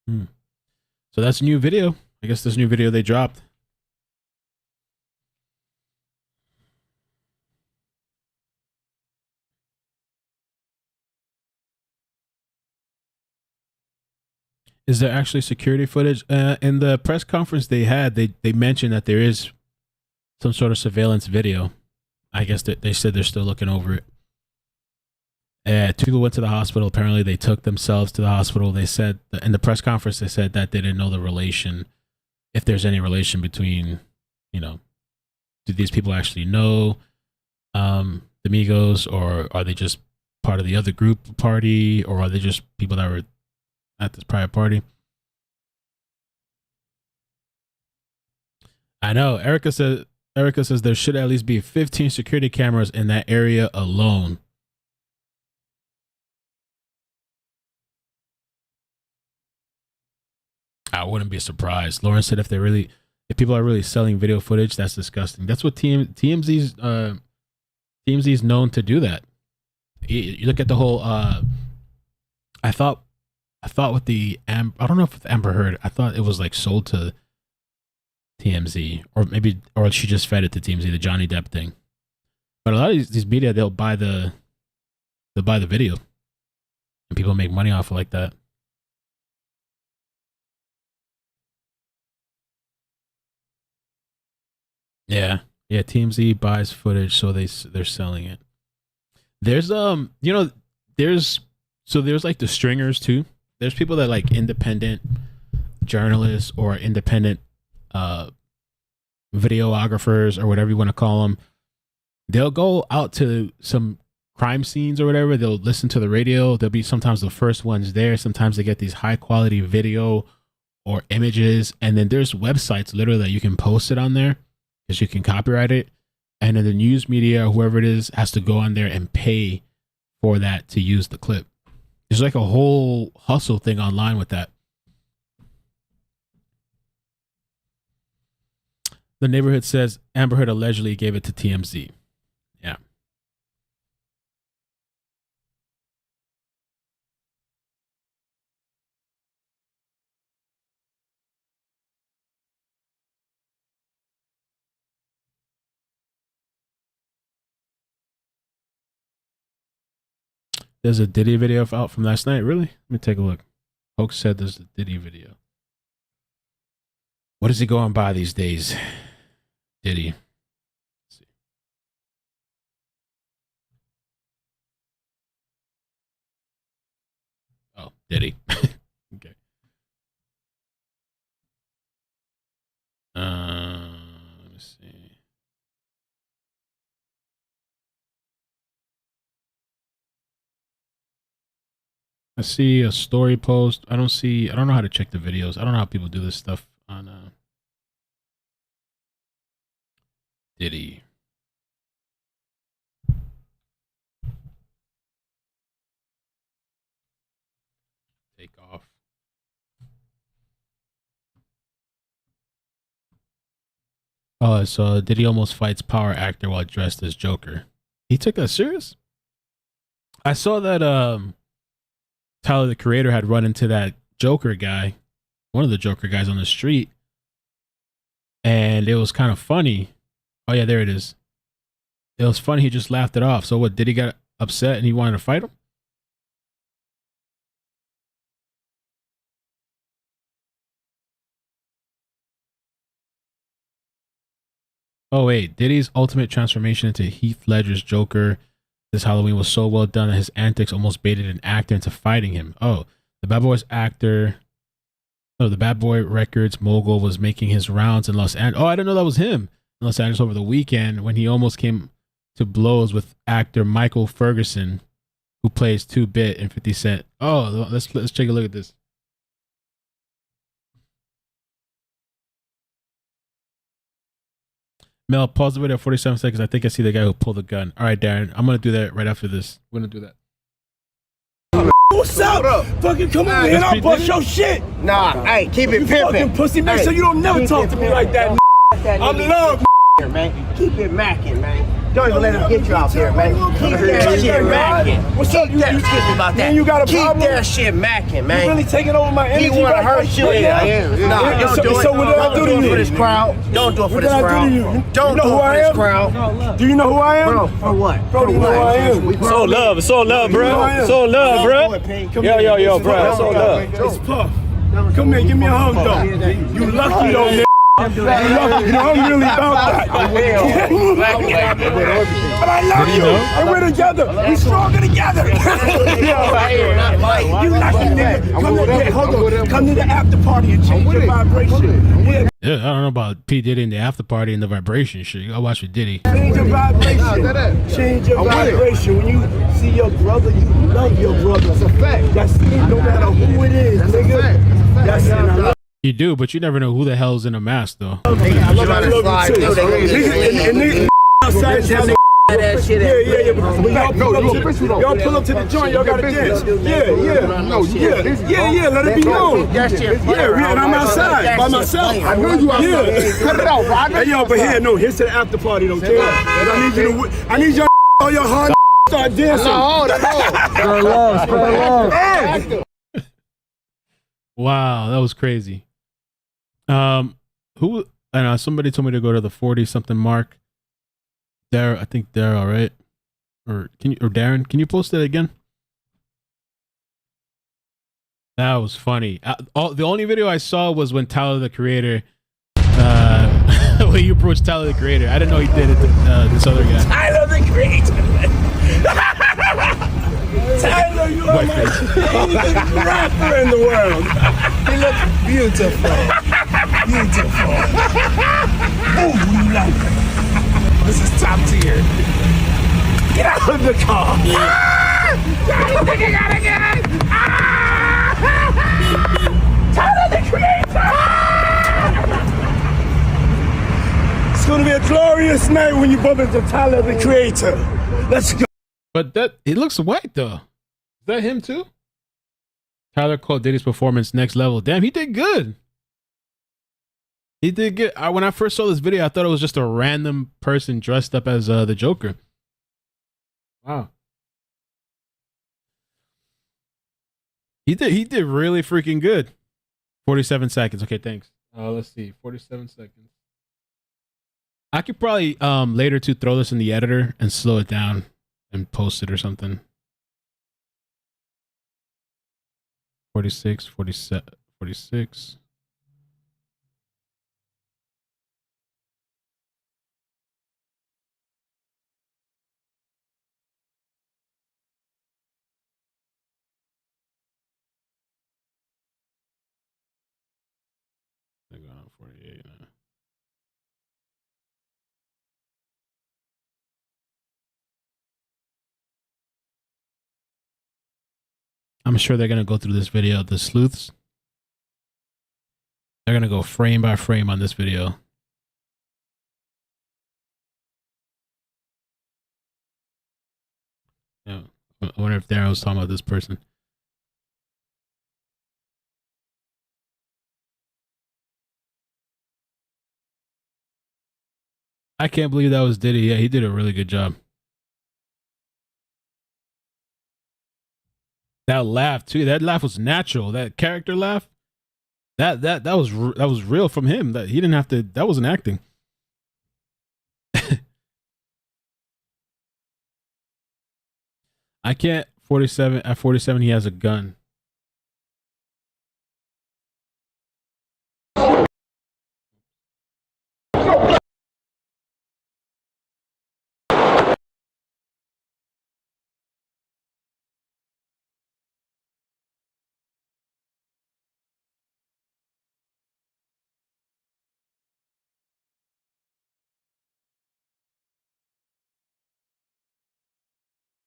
dude. So that's a new video. I guess this new video they dropped. Is there actually security footage? In the press conference they had, they mentioned that there is some sort of surveillance video. I guess that they said they're still looking over it. Two people went to the hospital. Apparently, they took themselves to the hospital. They said in the press conference, they said that they didn't know the relation, if there's any relation between, you know, do these people actually know the MIGOS, or are they just part of the other group party, or are they just people that were at this private party? I know. Erica says there should at least be 15 security cameras in that area alone. I wouldn't be surprised. Lauren said if people are really selling video footage, that's disgusting. That's what TMZ's known to do that. You look at the whole I thought with the I don't know if with Amber Heard, I thought it was like sold to TMZ, or she just fed it to TMZ, the Johnny Depp thing. But a lot of these media, they'll buy the video, and people make money off it like that. Yeah. TMZ buys footage, so they're selling it. There's there's like the stringers too. There's people that like independent journalists or independent videographers or whatever you want to call them. They'll go out to some crime scenes or whatever. They'll listen to the radio. They'll be sometimes the first ones there. Sometimes they get these high quality video or images, and then there's websites literally that you can post it on there because you can copyright it, and then the news media or whoever it is has to go on there and pay for that to use the clip. There's like a whole hustle thing online with that. The neighborhood says Amber Heard allegedly gave it to TMZ. Yeah. There's a Diddy video out from last night. Really? Let me take a look. Folks said there's a Diddy video. What is he going by these days? Diddy. Let's see. Oh, Diddy. Okay. Let me see. I see a story post. I don't know how to check the videos. I don't know how people do this stuff on Diddy. Take off. Oh, so Diddy almost fights power actor while dressed as Joker. He took that serious? I saw that Tyler, the Creator, had run into that Joker guy, one of the Joker guys on the street, and it was kind of funny. Oh yeah, there it is. It was funny. He just laughed it off. So what? Did he get upset and he wanted to fight him? Oh wait, Diddy's ultimate transformation into Heath Ledger's Joker This Halloween was so well done that his antics almost baited an actor into fighting him. Oh, the Bad Boys actor. Oh, the Bad Boy Records mogul was making his rounds in Los Angeles. Oh, I didn't know that was him in Los Angeles over the weekend when he almost came to blows with actor Michael Ferguson, who plays 2-Bit in 50 Cent. Oh, let's take a look at this. Mel, pause the video at 47 seconds. I think I see the guy who pulled the gun. All right, Darren, I'm going to do that right after this. We're going to do that. What's up? Fucking come on, man. I'll bust your shit. Nah, hey, keep it you pimpin'. Fucking pussy, make sure you don't never talk to me like that. I'm love, man. Keep it mackin', man. Don't even let him get you out there, man. Keep that shit mackin'. What's up? You excuse me about that. Man, you got a Keep problem? that shit mackin', man. You really taking over my energy? He wanna hurt you. Yeah. Nah, don't do it. So what did I do to you? Don't do it for this crowd. Don't do it for this crowd. Don't do it for this crowd. Do you know who I am? Bro, for what? Bro, do you know who I am? It's all love. It's all love, bro. It's all love, bro. Yo, bro. It's all love. It's Puff. Come here, give me a hug, though. You lucky, though, nigga. I'm really about that. But I love you. And we're together. We're stronger together. You lucky nigga. Come to the after party and change your vibration. Yeah, I don't know about P. Diddy and the after party and the vibration shit. You gotta watch with Diddy. Change your vibration. Change your vibration. When you see your brother, you love your brother. That's a fact. That's it. No matter who it is, nigga. That's it. You do, but you never know who the hell's in a mask, though. I love you too. Outside, yeah. Y'all pull up to the joint, y'all gotta dance. Yeah. Let it be known. Yeah, and I'm outside by myself. I know you outside. Cut it out. Hey, yo, but here, no, here's to the after party, though, okay? I need y'all all your hard start dancing. Spread love. Wow, that was crazy. Who? I know somebody told me to go to the 40-something mark. I think Daryl, right? Or Darren? Can you post it again? That was funny. The only video I saw was when Tyler the Creator, when you approached Tyler the Creator. I didn't know he did it. This other guy. Tyler the Creator. Tyler, you are my favorite rapper in the world. He looks beautiful. Oh, you like it. This is top tier. Get out of the car. Tyler, you gotta get it. Tyler the Creator. It's gonna be a glorious night when you bump into Tyler the Creator. Let's go. But it looks white though. Is that him too? Tyler called Diddy's performance next level. Damn, he did good. He did good. When I first saw this video, I thought it was just a random person dressed up as the Joker. Wow. He did really freaking good. 47 seconds. Okay, thanks. Let's see. 47 seconds. I could probably later to throw this in the editor and slow it down and post it or something. 46, 47, 46. They're going on 48 now. I'm sure they're going to go through this video, the sleuths. They're going to go frame by frame on this video. Yeah. I wonder if Darren was talking about this person. I can't believe that was Diddy. Yeah, he did a really good job. That laugh too. That laugh was natural. That character laugh. That was real from him. That he didn't have to. That wasn't acting. I can't. 47 at 47. He has a gun.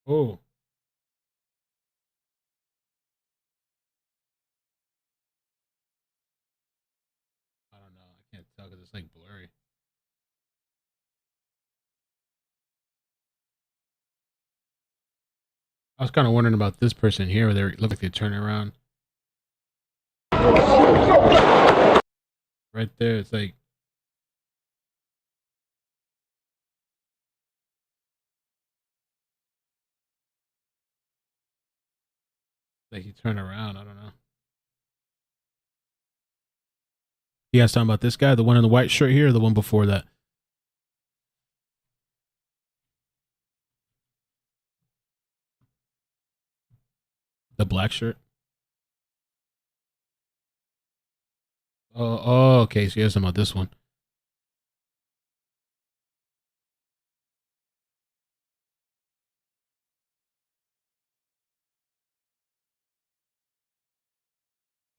Oh. I don't know. I can't tell because it's like blurry. I was kind of wondering about this person here where they look like they turn around. Right there, it's like you turn around. I don't know. You guys talking about this guy, the one in the white shirt here, or the one before that? The black shirt. Oh, okay. So you guys talking about this one?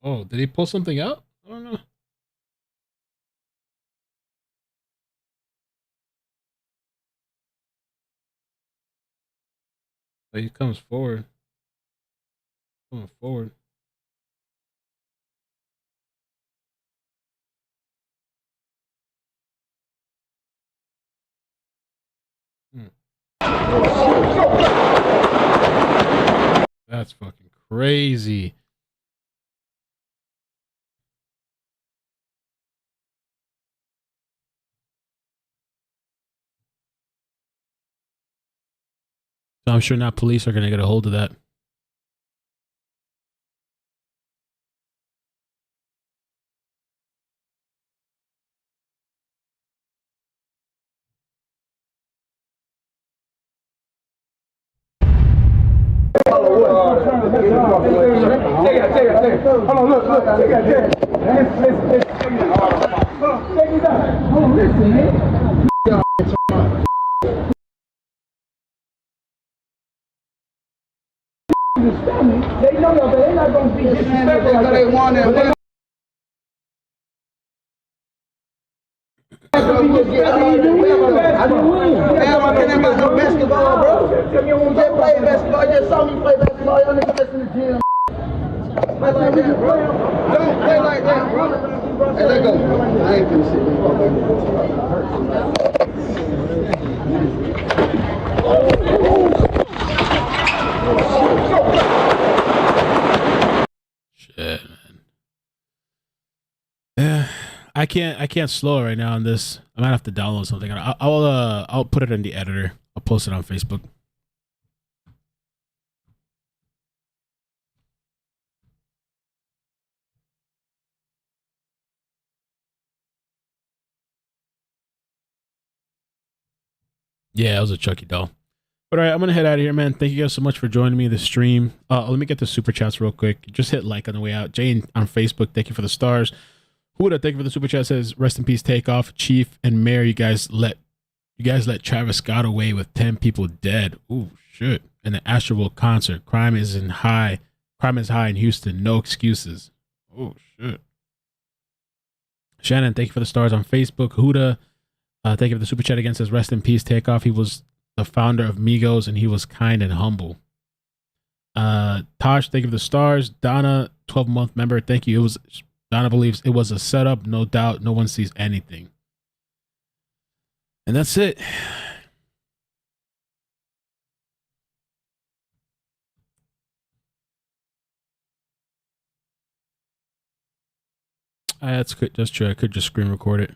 Oh, did he pull something out? I don't know. But he comes forward. Coming forward. That's fucking crazy. So I'm sure now police are going to get a hold of that. Hold on, look. Check it out. Hold on, listen, man. They know y'all, but they're not going to be disrespectful like they want it. I didn't win. Man, I'm talking about no basketball, bro. You just play basketball. You just saw me play basketball. Y'all niggas just in the gym. Play like that, bro. Don't play like that, bro. Hey, let go. I ain't finna sit Shit, man. Yeah, I can't slow it right now on this. I might have to download something. I'll put it in the editor. I'll post it on Facebook. Yeah, it was a Chucky doll. But all right, I'm gonna head out of here, man. Thank you guys so much for joining me this stream. Let me get the super chats real quick. Just hit like on the way out. Jane on Facebook, thank you for the stars. Huda, thank you for the super chat. Says rest in peace, Takeoff, Chief, and Mayor. You guys let Travis Scott away with 10 people dead. Ooh, shit. And the Astroworld concert. Crime is high in Houston. No excuses. Oh shit. Shannon, thank you for the stars on Facebook. Huda, thank you for the super chat again. Says rest in peace, Takeoff. He was the founder of MIGOS, and he was kind and humble. Tosh, thank you for the stars. Donna, 12-month member. Thank you. Donna believes it was a setup. No doubt. No one sees anything. And that's it. That's true. I could just screen record it.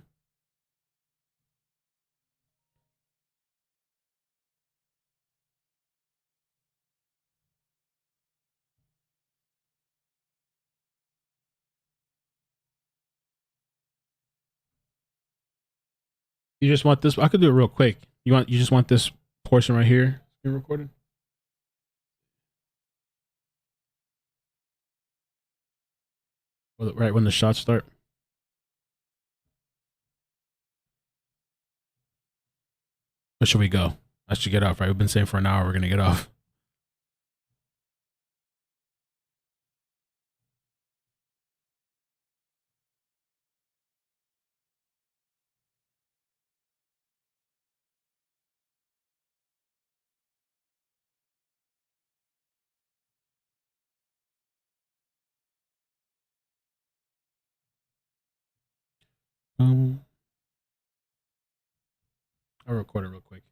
You just want this? I could do it real quick. You just want this portion right here screen recorded? Right when the shots start. Or should we go? I should get off, right? We've been saying for an hour we're gonna get off. I'll record it real quick.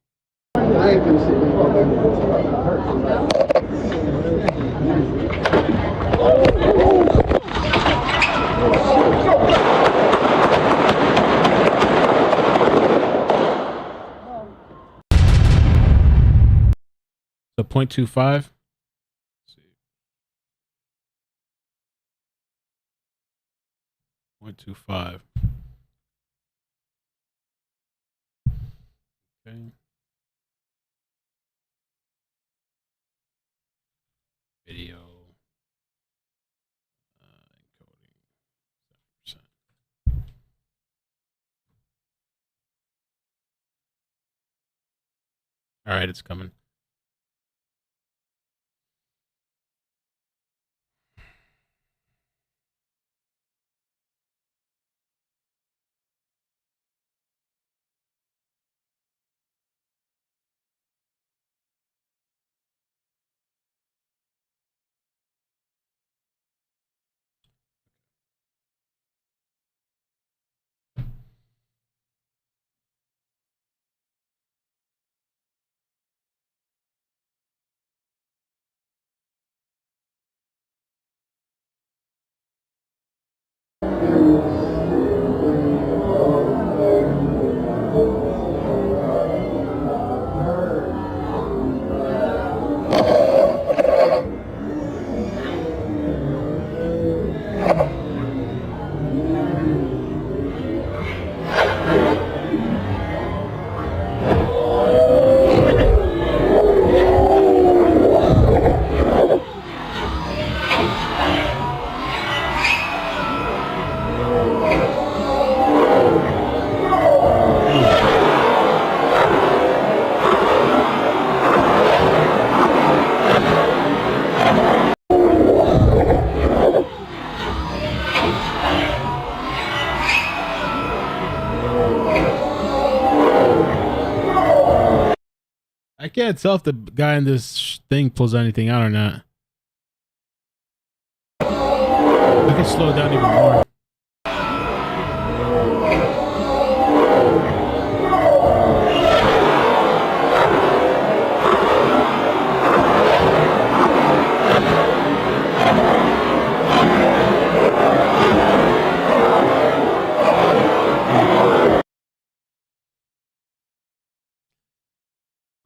I ain't gonna sit So 0.25. 0.25. Okay. Video. Encoding 7%. All right, it's coming. I can't tell if the guy in this thing pulls anything out or not. I can slow it down even more.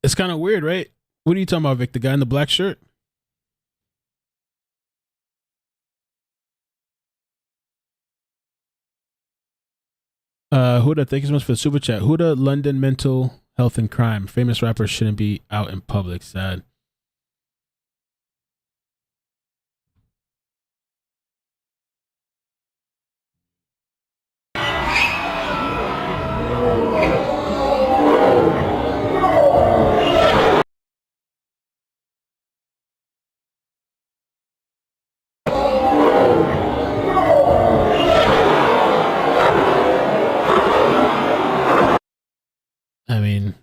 It's kind of weird, right? What are you talking about, Vic? The guy in the black shirt? Huda, thank you so much for the super chat. Huda, London mental health and crime. Famous rappers shouldn't be out in public. Sad. I mean,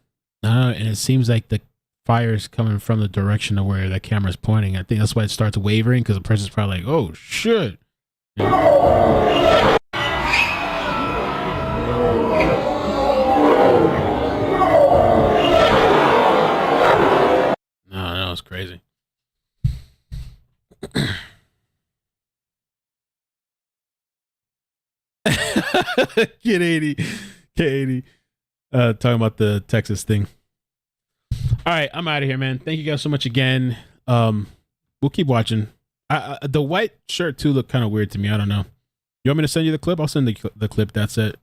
I don't know, and it seems like the fire is coming from the direction of where the camera's pointing. I think that's why it starts wavering, because the person's probably like, oh, shit. Yeah. No, it's crazy. Kid 80. K80. Talking about the Texas thing. All right, I'm out of here, man. Thank you guys so much again. We'll keep watching. The white shirt too looked kind of weird to me. I don't know. You want me to send you the clip? I'll send the clip. That's it.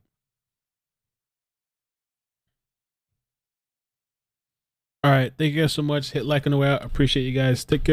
All right, thank you guys so much. Hit like on the way out. Appreciate you guys. Take care.